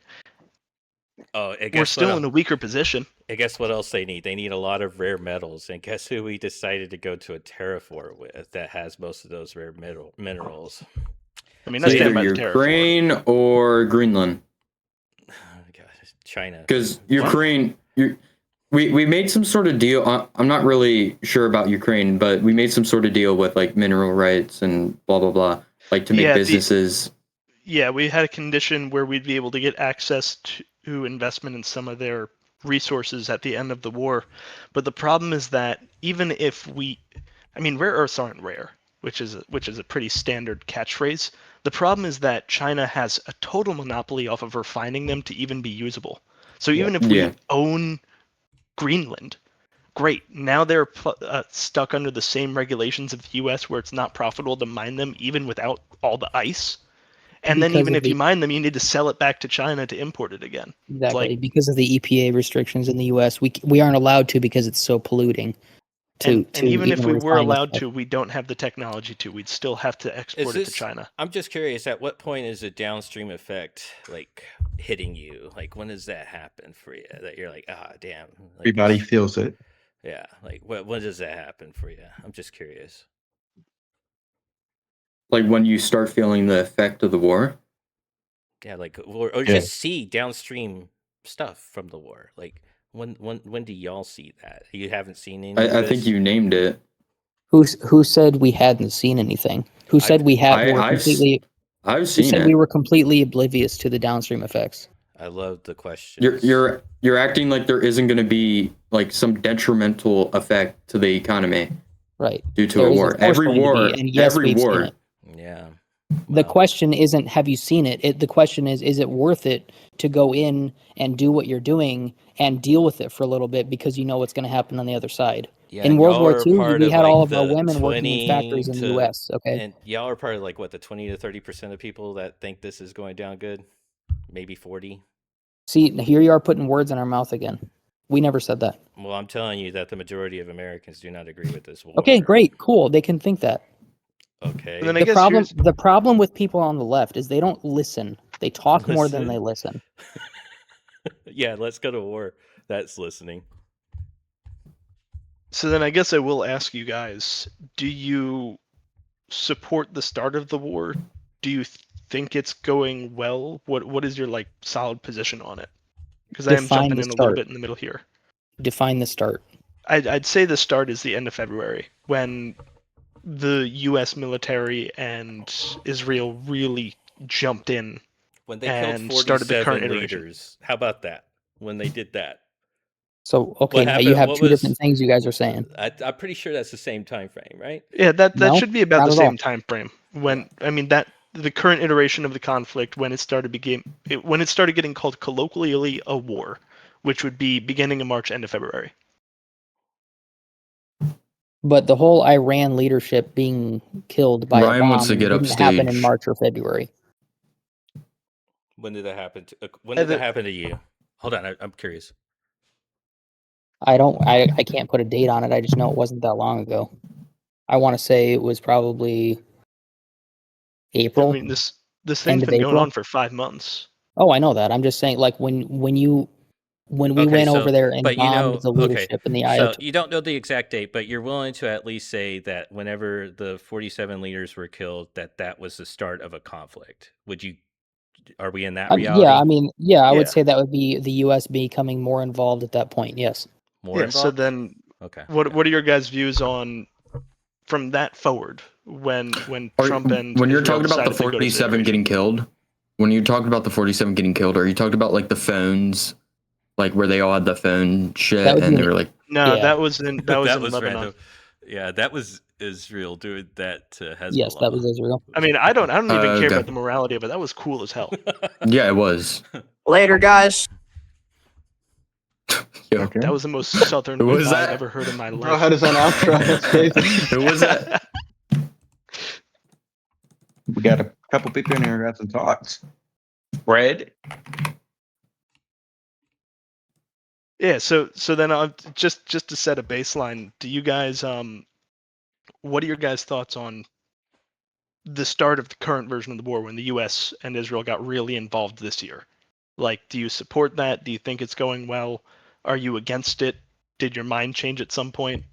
Oh, we're still in a weaker position. And guess what else they need? They need a lot of rare metals. And guess who we decided to go to a tariff war with that has most of those rare minerals? I mean, So I stand either by the tariff war. Ukraine or Greenland, Oh, God, China. because Ukraine, we made some sort of deal. I'm not really sure about Ukraine, but we made some sort of deal with like mineral rights and blah blah blah, like to make Yeah, businesses. Yeah, we had a condition where we'd be able to get access to investment in some of their resources at the end of the war. But the problem is that even if rare earths aren't rare, which is a pretty standard catchphrase. The problem is that China has a total monopoly off of refining them to even be usable. So even if we own Greenland, great. Now they're stuck under the same regulations of the U.S. where it's not profitable to mine them even without all the ice. And then even if you mine them, you need to sell it back to China to import it again. Exactly. Because of the EPA restrictions in the U.S., we aren't allowed to because it's so polluting. And even if we were allowed to, we don't have the technology to. We'd still have to export it to China. I'm just curious, at what point is a downstream effect like hitting you? Like when does that happen for you? That you're like, damn. Like, Everybody feels it. Yeah. Like when does that happen for you? I'm just curious. Like when you start feeling the effect of the war? Yeah, like or just see downstream stuff from the war. Like when do y'all see that? You haven't seen any? I think you named it. Who said we hadn't seen anything? Who said we had? Completely. I've You seen said it. we were completely oblivious to the downstream effects. I love the question. You're acting like there isn't going to be like some detrimental effect to the economy Right. due to There a is, war. of course, Every going to be, war, and yes, every we've seen war. it. Yeah. The Wow. question isn't have you seen it? The question is it worth it to go in and do what you're doing and deal with it for a little bit because you know what's going to happen on the other side. Yeah, In and World y'all War are II, part we of had like all of our the women working in 20 factories in the to, U.S., okay? and y'all are part of like what, the 20 to 30% of people that think this is going down good? Maybe 40. See, here you are putting words in our mouth again. We never said that. Well, I'm telling you that the majority of Americans do not agree with this war. Okay, great, cool. They can think that. Okay. And then I guess here's The problem with people on the left is they don't listen. They talk more than they listen. Yeah, let's go to war. That's listening. so then I guess I will ask you guys: do you support the start of the war? Do you think it's going well? What is your like solid position on it? Because I am Define jumping the in a little start. bit in the middle here. Define the start. I'd say the start is the end of February when the U.S. military and Israel really jumped in. When they killed And started the current 47 iteration. leaders. How about that? When they did that. So, okay, What now happened? you have What two was- different things you guys are saying. I'm pretty sure that's the same time frame, right? Yeah, that No, should be about not the at same all. time frame. When I mean that the current iteration of the conflict when it started getting called colloquially a war, which would be beginning of March, end of February. But the whole Iran leadership being killed by Ryan a bomb wants to get didn't happen in upstage. March or February. When did that happen? When did that happen to you? Hold on, I'm curious. I can't put a date on it. I just know it wasn't that long ago. I want to say it was probably April. I mean this thing's End of been going April? on for 5 months. Oh, I know that. I'm just saying, like when we Okay, went so- over there and but bombed the leadership in the So Ayatollah. you don't know the exact date, but you're willing to at least say that whenever the 47 leaders were killed, that was the start of a conflict. Would you? Are we in that reality? Yeah, I mean, I would Yeah. say that would be the U.S. becoming more involved at that point. Yes. More Yeah. involved. So then, Okay. what are your guys' views on from that forward when Trump and when you're Israel talking about the decided to go to 47 iteration? getting killed, when you're talking about the 47 getting killed, are you talking about like the phones, like where they all had the phone shit That would and be they were like, No, Yeah. that was in Lebanon. random. Yeah, that was Israel doing that to Hezbollah. Yes, that was Israel. I mean, I don't even care okay. about the morality of it. That was cool as hell. yeah, it was. Later, guys. Yo, Okay. That was the most southern Who was goodbye that? I've ever heard in my life. Bro had his own outro. That's crazy. Who was that? We got a couple people in here who got some thoughts. Fred? Yeah, so then just to set a baseline, do you guys what are your guys' thoughts on the start of the current version of the war when the US and Israel got really involved this year? Like, do you support that? Do you think it's going well? Are you against it? Did your mind change at some point?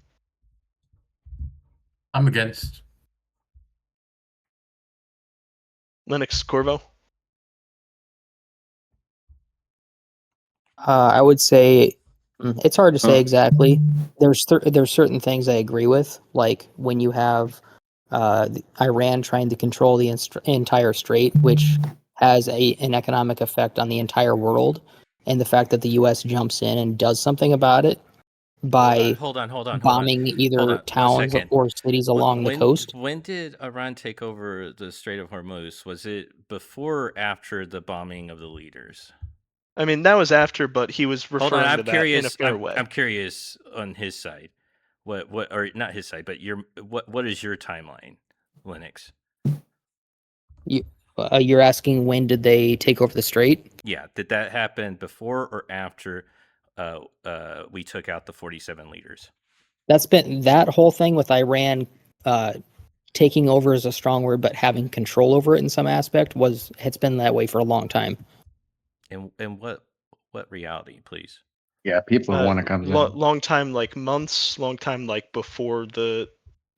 I'm against. Linux Corvo? I would say it's hard to say Huh. exactly. There's certain things I agree with, like when you have Iran trying to control the entire strait, which has an economic effect on the entire world, and the fact that the U.S. jumps in and does something about it by Hold on. bombing Hold either on, 1 towns second. or cities along the coast. When did Iran take over the Strait of Hormuz? Was it before or after the bombing of the leaders? I mean, that was after, but he was Hold referring on, to I'm that curious. in a fair way. I'm curious on his side. What or not his side, but what is your timeline, Linux? You're asking when did they take over the strait? Yeah, did that happen before or after we took out the 47 leaders? That's been that whole thing with Iran taking over is a strong word, but having control over it in some aspect it's been that way for a long time. And what reality, please? Yeah, people want to come in. Long time, like months. Long time, like before the.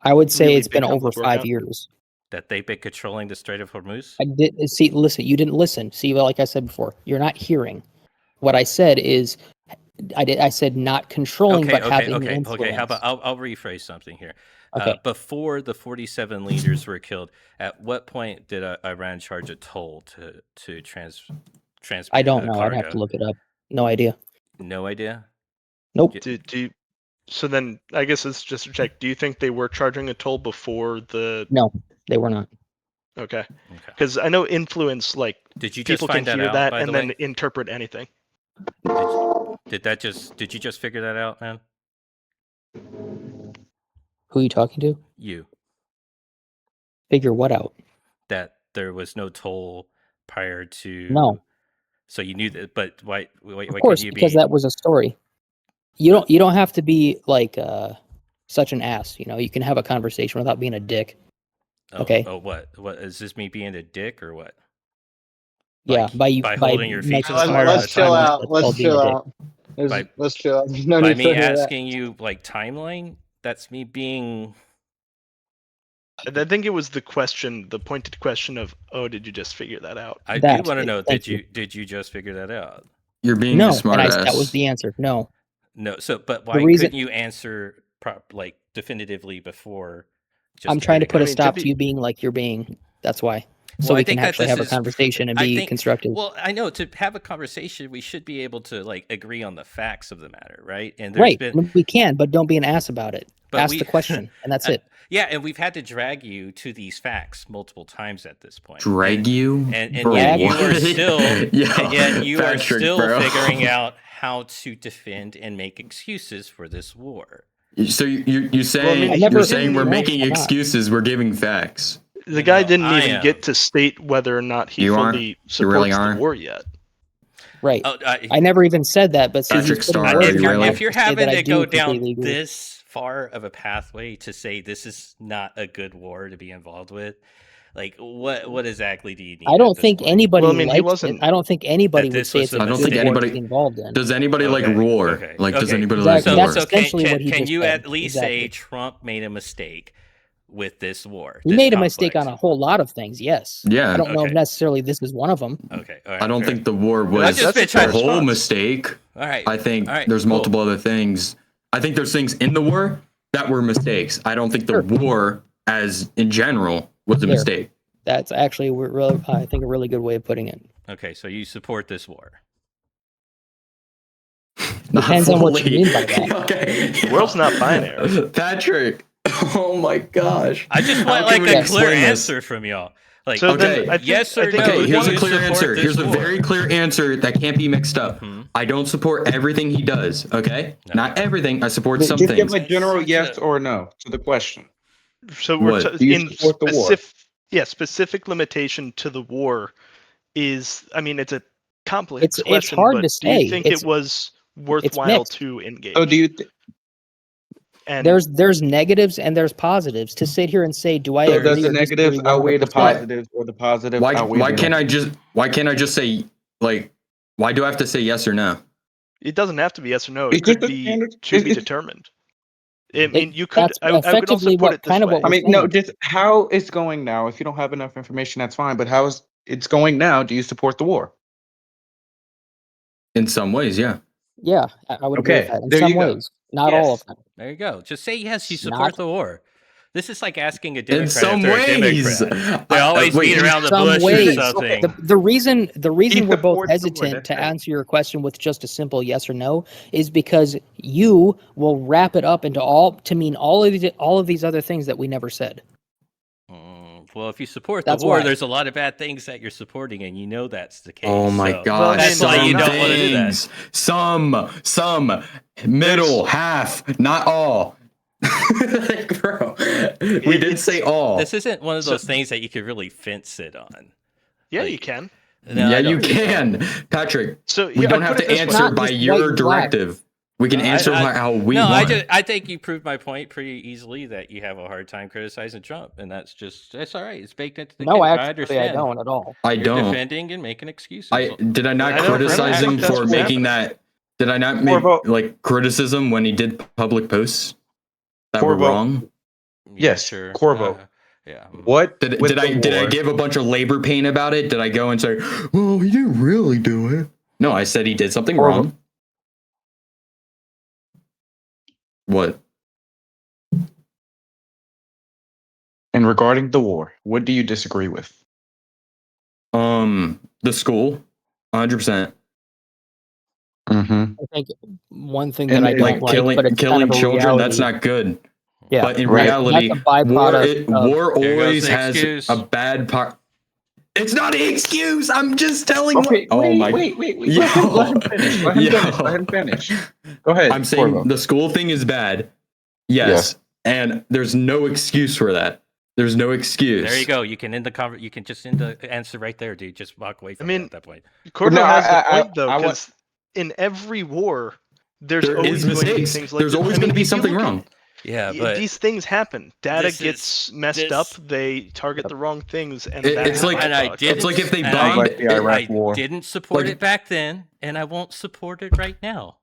I would say Really it's been big over conflict broke 5 out? years. That they've been controlling the Strait of Hormuz? Listen, you didn't listen. See, like I said before, you're not hearing. What I said is, I said not controlling, but having influence. Okay. How about I'll rephrase something here. Okay. Before the 47 leaders were killed, at what point did Iran charge a toll to transport I don't know. cargo? I'd have to look it up. No idea. No idea. Nope. Yeah. Do you, so then I guess it's just a check. Do you think they were charging a toll before the? No, they were not. Okay. Okay. Because I know influence, like Did you just people find can that hear out? that By and the then way, interpret anything. did you just figure that out, man? Who are you talking to? You Figure what out? that there was no toll prior to. No. So you knew that, but why Of course, could you because be? that was a story. You don't have to be like such an ass. You can have a conversation without being a dick. Okay. Oh, what is this? Me being a dick or what? Yeah, Like, by holding your feet to making the fire all smart the Let's chill time? out. That's Let's called being chill a dick. out. By- Let's chill out. There's no By need me for that. asking you like timeline, that's me being. I think it was the pointed question of, oh, did you just figure that out? I do That's want to it. know. Thank Did you just figure that out? You're being No, a smart and ass. that was the answer. No. No. So, but why reason- couldn't you answer like definitively before? I'm trying to put a I mean, stop to to be- you being like you're being. That's why. So Well, I we think can that actually this have a is- conversation and I be think- constructive. Well, I know to have a conversation, we should be able to like agree on the facts of the matter, right? And Right. been, We can, but don't be an ass about it. But Ask we- the question, and that's it. yeah, and we've had to drag you to these facts multiple times at this point. Drag you? And For yet you what? are still, Yo, and yet you are Patrick, still bro. figuring out how to defend and make excuses for this war. So you're saying Well, I mean, I never- you're saying we're No, making I'm not. excuses, we're giving facts. The guy No, didn't I even am. get to state whether or not he You aren't? fully You supports really the aren't? war yet. Right. Oh, I never even said that, but see, he's Patrick putting Starr, words are in you my really? mouth if you're to say that having I to do go down completely agree. this far of a pathway to say this is not a good war to be involved with, like what exactly do you need? I at don't this think point? anybody Well, I mean, he likes wasn't- it. I don't think anybody That would this say was it's a a I don't good think mistake. war to anybody be involved in. does anybody like Okay, roar? okay, Like does okay. anybody Exactly. like That's roar? essentially what he can just you said. at least say Exactly. Trump made a mistake with this war? He this made a mistake on conflict? a whole lot of things. Yes. Yeah. I don't know if Okay. necessarily this is one of them. Okay, all right, I don't fair. think the war I've was just been the trying to- whole response. mistake. All right, I think all right, there's cool. multiple other things. I think there's things in the war that were mistakes. I don't think the Sure. war as in general was a There. mistake. That's actually really, I think, a really good way of putting it. Okay, so you support this war? Not Depends on what you fully. mean by that. Okay. The world's not binary. Patrick. Oh my gosh. I just How want can like we a clear explain this? answer from y'all. Like, So Okay. then I think, Yes or I think no? Okay, it here's would a you clear support answer. this Here's a war? very clear answer that can't be mixed up. Mhm. I don't support everything he does, okay? No. Not everything. I support some Just give things. a general Such yes a- or no to the question. So we're What? Do you in support the war? specific limitation to the war is, I mean, it's a complex It's question, hard but to do you say. think It's- it was worthwhile mixed. to engage? So do you? And There's negatives and there's positives. To sit here and say, do I So agree does the or disagree negatives outweigh the 100%? positives, or the positive outweigh Why the can't negatives? I just say like why do I have to say yes or no? it doesn't have to be yes or no. It's It could just a be standard- to be it's- determined. I mean, you could. That's I could also effectively put what- it this kind of way. what I we're mean, no, saying. just how it's going now. If you don't have enough information, that's fine. But how is it's going now? Do you support the war? In some ways, yeah. Yeah, I would agree with Okay, that in there some you go. ways. Not all Yes. of them. There you go. Just say yes. You Not- support the war. This is like asking a In Democrat some if they're a ways. Democrat. They always beat wait, around the Some bush ways. or something. The reason we're both supports the war, hesitant that's to it. answer your question with just a simple yes or no is because you will wrap it up into all of these other things that we never said. Well, if you support That's the war, why. there's a lot of bad things that you're supporting, and you know that's the case. Oh my so gosh. That's why you some don't wanna do that. things. Some middle, half, not all. Like, bro, we did say all. This isn't one of So- those things that you could really fence it on. Yeah, Like- you can. No, yeah, I you don't think so. can. Patrick, So we yeah, don't I'd have put to it this way. answer Not by just your white and black. directive. We can No, answer how we no, want. I think you proved my point pretty easily that you have a hard time criticizing Trump, and that's all right. It's baked into the No, kid. I actually, I understand. don't at all. I You're don't. defending and making excuses. Did I not I don't criticize really him think that's for what's making happening. that? Did I not For make vote- like criticism when he did public posts that For were vote. wrong? Yes, sure. core vote. Yeah. What Did with I the war- give a bunch of labor pain about it? Did I go and say, well, he didn't really do it? No, I said he did something Or- wrong. What? And regarding the war, what do you disagree with? The school, 100%. Mm-hmm. I think one thing And that I Like don't like, but it's killing kind of a children, that's reality. not good. Yeah, But in Right. reality, that's a byproduct of- war There goes always the has excuse. a bad part. It's not an excuse. I'm just telling. Okay, wait. Yo. Let him finish. Let him Yo. finish. Let him finish. Go ahead. I'm saying Corvo. the school thing is bad. Yes. And there's no excuse for that. There's no excuse. There you go. You can end the You can just end the answer right there, dude. Just walk away from it at that point. Corvo No, has I- a point though, I want- because in every war, there's There always is going to be mistakes. things like There's this. always I mean, going to be if you something look at- wrong. Yeah, but these things happen. Data this gets is- messed this- up. They target the wrong things, and It- that it's like- and I byproduct. didn't, It's like if they and bombed- like the Iraq I War. didn't support Like- it back then, and I won't support it right now.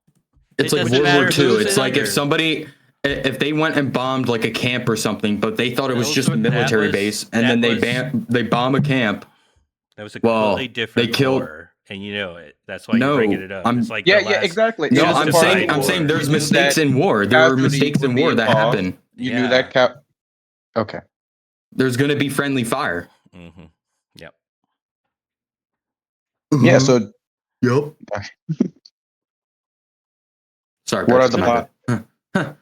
It's It like doesn't World War matter II. who's It's it like under. if somebody, if they went and bombed like a camp or something, but they thought it was Those just a were- that military was- base, and that then they bomb a camp. That was a Well, completely different they killed- war, and you know it. That's why No, you're bringing it up. I'm- It's like Yeah, the yeah, last- exactly. No, It was a I'm part of saying the I'm war. saying there's You knew mistakes that in war. There are casualties mistakes would in be war that involved. happen. You knew that Okay. There's going to be friendly fire. Mhm. Yep. Yeah, so Yep. Sorry. What are Patrick, the my po- bad.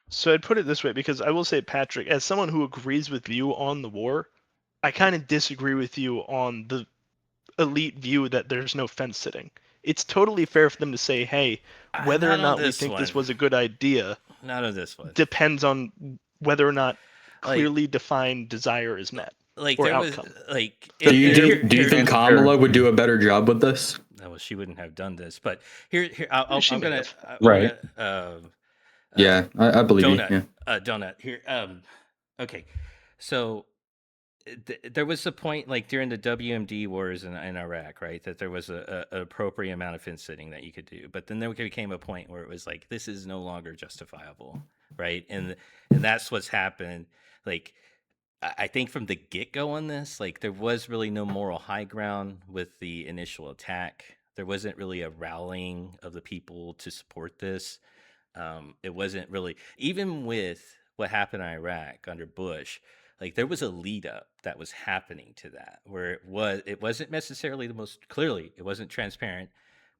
So I'd put it this way, because I will say, Patrick, as someone who agrees with you on the war, I kind of disagree with you on the elite view that there's no fence sitting. It's totally fair for them to say, hey, whether or Not on not we this think this one. was a good idea Not on this one. depends on whether or not Like- clearly defined desire is met. Like or there outcome. was like. Do you here- think here's- Kamala would do a better job with this? No, well, she wouldn't have done this. But here, She I'm may gonna. have. Right. Yeah, I believe donut, you. Yeah. Donut. Here. Okay. So there was a point like during the WMD wars in Iraq, right? That there was an appropriate amount of fence sitting that you could do, but then there became a point where it was like this is no longer justifiable, right? And that's what's happened. Like I think from the get-go on this, like there was really no moral high ground with the initial attack. There wasn't really a rallying of the people to support this. It wasn't really, even with what happened in Iraq under Bush, like there was a lead up that was happening to that where it wasn't necessarily the most clearly, it wasn't transparent,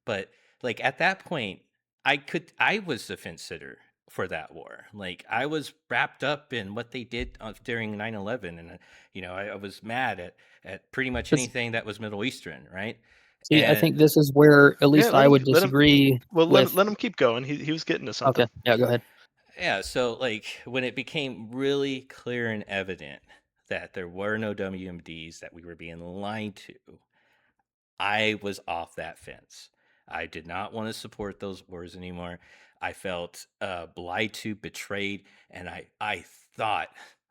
but like at that point, I was a fence sitter for that war. Like I was wrapped up in what they did during 9/11, and I was mad at pretty much This- anything that was Middle Eastern, right? See, I And- think this is where at least let I him- would let him- disagree. Well, with... let him keep going. He was getting to something. Okay, yeah, go ahead. Yeah, so like when it became really clear and evident that there were no WMDs, that we were being lied to, I was off that fence. I did not want to support those wars anymore. I felt lied to, betrayed, and I thought,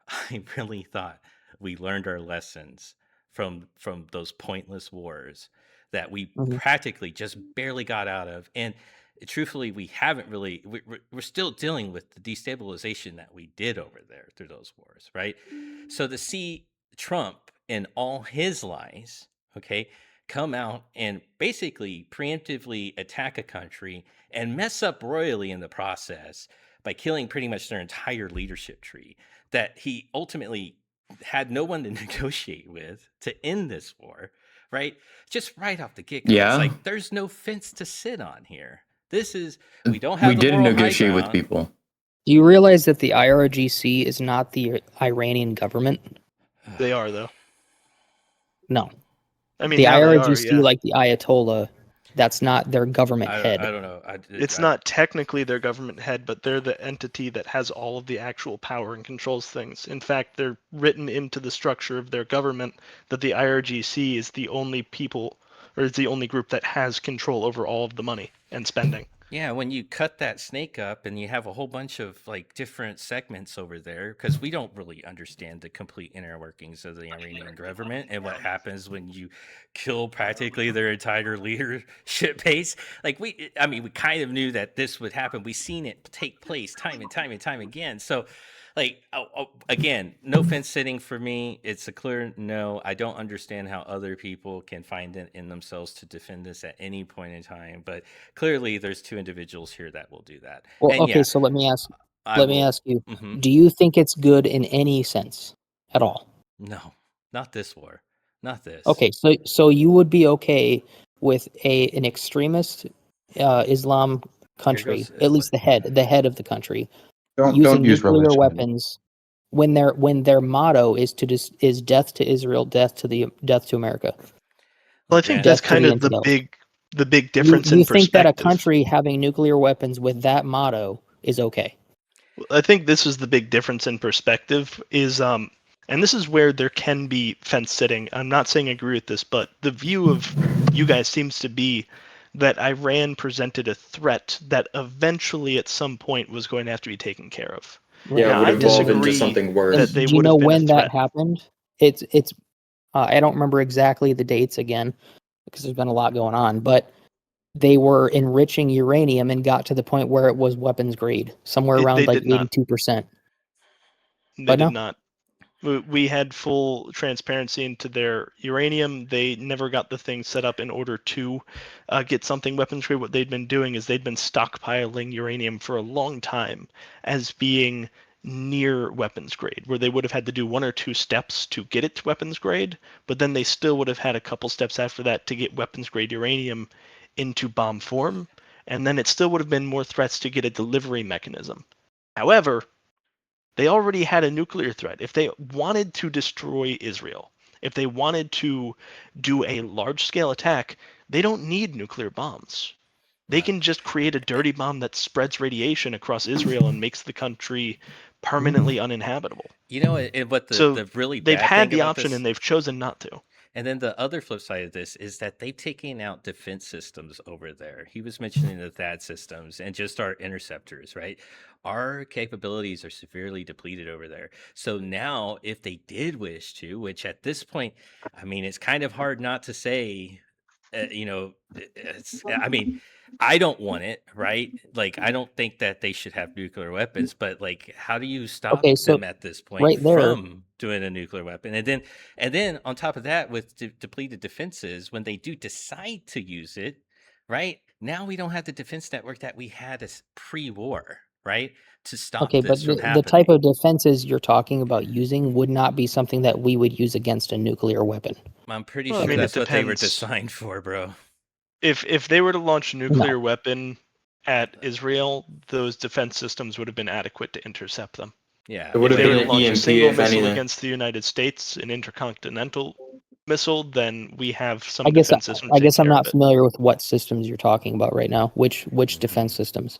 I really thought we learned our lessons from those pointless wars that we Mhm. practically just barely got out of. And truthfully, we haven't really, we're still dealing with the destabilization that we did over there through those wars, right? So to see Trump and all his lies, okay, come out and basically preemptively attack a country and mess up royally in the process by killing pretty much their entire leadership tree, that he ultimately had no one to negotiate with to end this war, right? Just right off the get-go. Yeah. It's like there's no fence to sit on here. This is, we don't have We the did moral high negotiate with ground. people. Do you realize that the IRGC is not the Iranian government? They are, though. No. I mean, The now they are, IRGC, yeah. like the Ayatollah, that's not their government I head. don't know. It's not technically their government head, but they're the entity that has all of the actual power and controls things. In fact, they're written into the structure of their government that the IRGC is the only people, or is the only group that has control over all of the money and spending. Yeah, when you cut that snake up and you have a whole bunch of like different segments over there, because we don't really understand the complete inner workings of the Iranian government and what happens when you kill practically their entire leadership base. Like we kind of knew that this would happen. We've seen it take place time and time and time again. So like, again, no fence sitting for me. It's a clear no. I don't understand how other people can find it in themselves to defend this at any point in time. But clearly, there's two individuals here that will do that. Well, And okay, yeah, so let me ask I will- you, Mhm. do you think it's good in any sense? at all. No, not this war. Not this. Okay, so you would be okay with an extremist Islam country, goes- at least the head of the country, Don't using use nuclear religion. weapons when their motto is is death to Israel, death to America. Well, I think Yeah. that's Death to kind the of the infidels. big difference You in think that a perspective. country having nuclear weapons with that motto is okay? I think this is the big difference in perspective is and this is where there can be fence sitting. I'm not saying I agree with this, but the view of you guys seems to be that Iran presented a threat that eventually at some point was going to have to be taken care of. Yeah, Now, it would I evolve into disagree something worse. that they Do you would know have been a when that threat. happened? It's I don't remember exactly the dates again because there's been a lot going on, but they were enriching uranium and got to the point where it was weapons grade, somewhere They around like did not. 82%. They But did no? not. We had full transparency into their uranium. They never got the thing set up in order to get something weapons grade. What they'd been doing is they'd been stockpiling uranium for a long time as being near weapons grade, where they would have had to do 1 or 2 steps to get it to weapons grade, but then they still would have had a couple steps after that to get weapons grade uranium into bomb form, and then it still would have been more threats to get a delivery mechanism. However, they already had a nuclear threat. If they wanted to destroy Israel, if they wanted to do a large-scale attack, they don't need nuclear bombs. They can just create a dirty bomb that spreads radiation across Israel and makes the country permanently uninhabitable. You know, what So the really they've bad had thing the about option this, and they've chosen not to. and then the other flip side of this is that they've taken out defense systems over there. He was mentioning the THAAD systems and just our interceptors, right? Our capabilities are severely depleted over there. So now, if they did wish to, which at this point, I mean, it's kind of hard not to say, I mean, I don't want it, right? Like, I don't think that they should have nuclear weapons, but like, how do you stop Okay, so them at this point right there, from doing a nuclear weapon? And then on top of that, with depleted defenses, when they do decide to use it, right now we don't have the defense network that we had as pre-war, right, to stop okay, but this from the type happening. of defenses you're talking about using would not be something that we would use against a nuclear weapon. I'm pretty Well, I sure mean, it that's what they were depends. designed for, bro. If they were to launch a No. nuclear weapon at Israel, those defense systems would have been adequate to intercept them. Yeah, It would If have they were been to an launch a EMP, single if missile anything. against the United States, an intercontinental missile, then we have some I guess defense systems. I take guess I'm care of not it. familiar with what systems you're talking about right now. Which defense systems?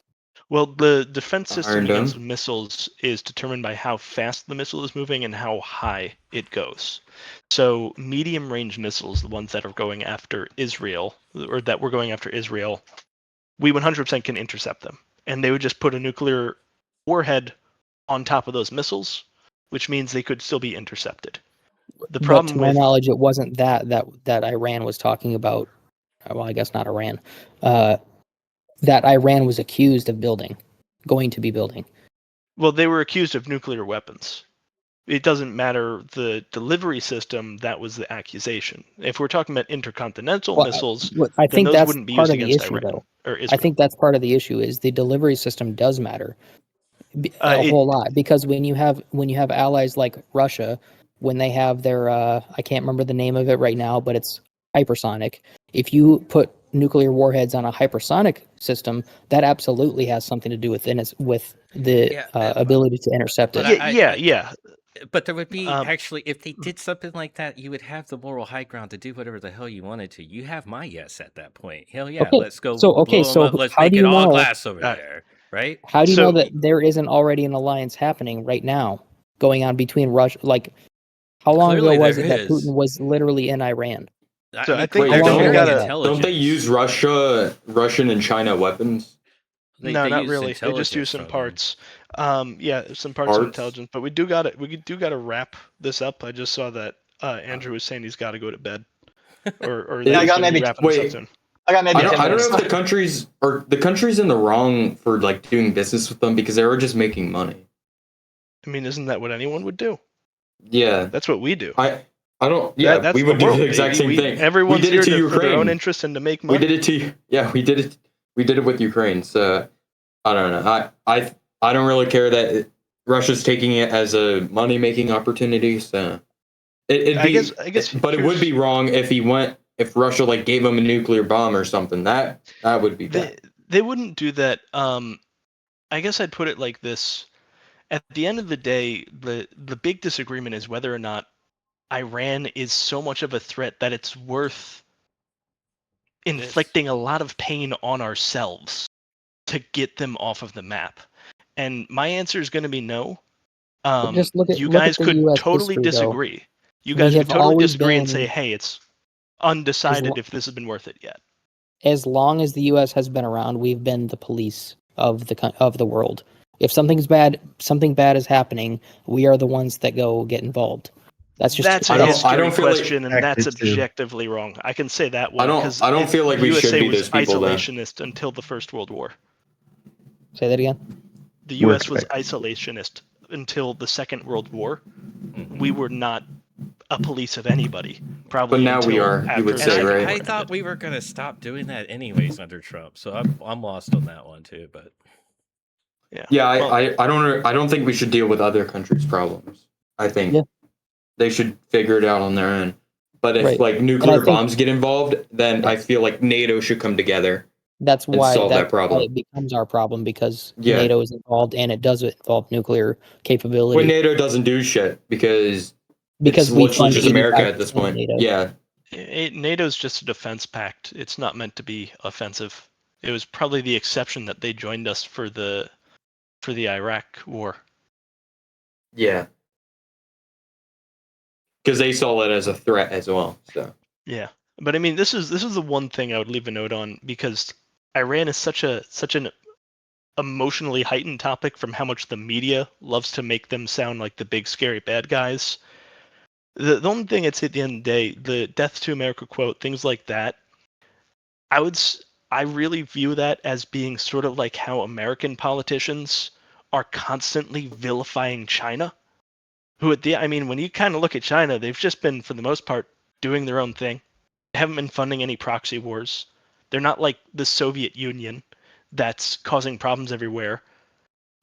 Well, the defense system Iron Dome? against missiles is determined by how fast the missile is moving and how high it goes. So, medium range missiles, the ones that are going after Israel, or that were going after Israel, we 100% can intercept them. And they would just put a nuclear warhead on top of those missiles, which means they could still be intercepted. The But problem to my with knowledge, it wasn't that Iran was talking about. Well, I guess not Iran. That Iran was accused of going to be building. well, they were accused of nuclear weapons. It doesn't matter the delivery system, that was the accusation. If we're talking about intercontinental Well, missiles, I then think those that's wouldn't be part used of the against issue, Iran though. or I Israel. think that's part of the issue is the delivery system does matter a It- whole lot because when you have allies like Russia, when they have their I can't remember the name of it right now, but it's hypersonic. If you put nuclear warheads on a hypersonic system, that absolutely has something to do with the Yeah, ability to intercept but it. yeah. But there would be Um, actually, if they did something like that, you would have the moral high ground to do whatever the hell you wanted to. You have my yes at that point. Hell yeah, Okay, let's go so blow them up. Let's how make do it you all know? glass over Uh, there, right? How do you know So- that there isn't already an alliance happening right now going on between Russia? Like, how long Clearly ago was there it that is. Putin was literally in Iran? So I think Wait, I think we don't, gotta- don't they use Russian and China weapons? no, not use really. They just use intelligence some from them. parts. Yeah, some parts of Parts? intelligence. But we do gotta wrap this up. I just saw that Andrew was saying he's got to go to bed, or Yeah, that I he's got gonna be maybe- wrapping this up wait. soon. I got maybe I 10 don't minutes. know if the country's in the wrong for like doing business with them because they were just making money. I mean, isn't that what anyone would do? Yeah, That's what we do. I don't. Yeah, That's we the would do world, the exact baby. same thing. Everyone's we did here it to for their own Ukraine. interest and to make We money. did it to we did it. We did it with Ukraine. So I don't know. I don't really care that Russia's taking it as a money-making opportunity. So it'd I be, guess but it would be wrong if Russia like gave him a nuclear bomb or something. That would be bad. They wouldn't do that. I guess I'd put it like this. At the end of the day, the big disagreement is whether or not Iran is so much of a threat that it's worth inflicting a lot of pain on ourselves to get them off of the map. And my answer is going to be no. Just look at You look guys at the could US totally history, though. disagree. You We guys have could totally always disagree and say, been- hey, it's undecided lo- if this has been worth it yet. As long as the U.S. has been around, we've been the police of the world. If something bad is happening, we are the ones that go get involved. That's a I don't history feel like- question, and that's Acted too. objectively wrong. I can say that one because I don't feel like we should USA be was those people, though. isolationist until the First World War. Say that again. The We're U.S. was expecting. isolationist until the Second World War. We were not a police of anybody. Probably But now we until are, you after would the say, Second right? War I ended. thought we were gonna stop doing that anyways under Trump, so I'm lost on that one too. But Yeah, Well, I don't think we should deal with other countries' problems. I think Yeah. they should figure it out on their own. But if Right. like nuclear think- bombs get involved, then I feel like NATO should come together. That's And why solve that that's why problem. it becomes our problem because Yeah. NATO is involved and it does involve nuclear capability. When NATO doesn't do shit because because it's we literally fund just America 85% at this of point. NATO. Yeah, NATO's just a defense pact. It's not meant to be offensive. It was probably the exception that they joined us for the Iraq war. yeah. Because they saw it as a threat as well. So Yeah, but I mean, this is the one thing I would leave a note on because Iran is such an emotionally heightened topic from how much the media loves to make them sound like the big scary bad guys. The only thing I'd say at the end of the day, the "Death to America" quote, things like that, I really view that as being sort of like how American politicians are constantly vilifying China. I mean, when you kind of look at China, they've just been, for the most part, doing their own thing. They haven't been funding any proxy wars. They're not like the Soviet Union that's causing problems everywhere.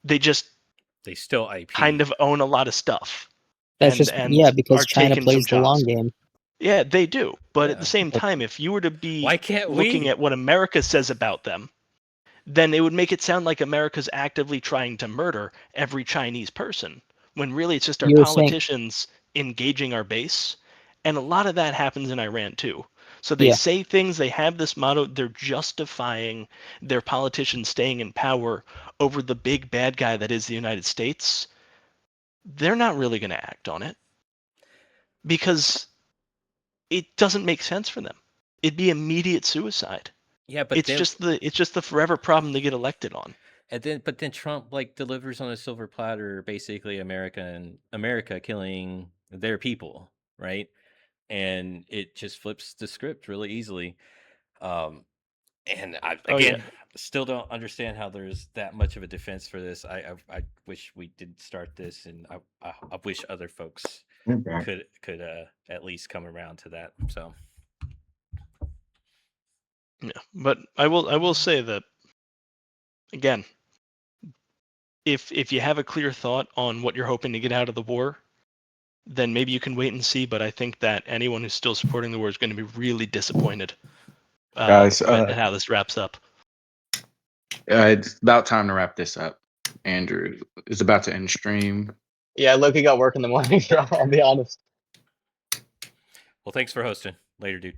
They just they still IP. kind of own a lot of stuff. That's and because are China taking plays some the long jobs. game. Yeah, they do. But at Yeah. the same time, if you were to be Why can't looking we? at what America says about them, then it would make it sound like America's actively trying to murder every Chinese person, when really it's just our You were saying- politicians engaging our base. And a lot of that happens in Iran too. So they Yeah. say things, they have this motto, they're justifying their politicians staying in power over the big bad guy that is the United States. They're not really going to act on it because it doesn't make sense for them. It'd be immediate suicide. Yeah, but It's then, just the forever problem they get elected on. but then Trump like delivers on a silver platter, basically America killing their people, right? And it just flips the script really easily. And I Oh, yeah. again still don't understand how there's that much of a defense for this. I wish we did start this, and I wish other folks could at least come around to that. So Yeah, but I will say that again, if you have a clear thought on what you're hoping to get out of the war, then maybe you can wait and see. But I think that anyone who's still supporting the war is going to be really disappointed Guys, at how this wraps up. It's about time to wrap this up. Andrew is about to end stream. Yeah, Loki got work in the morning, bro. I'll be honest. well, thanks for hosting. Later, dude.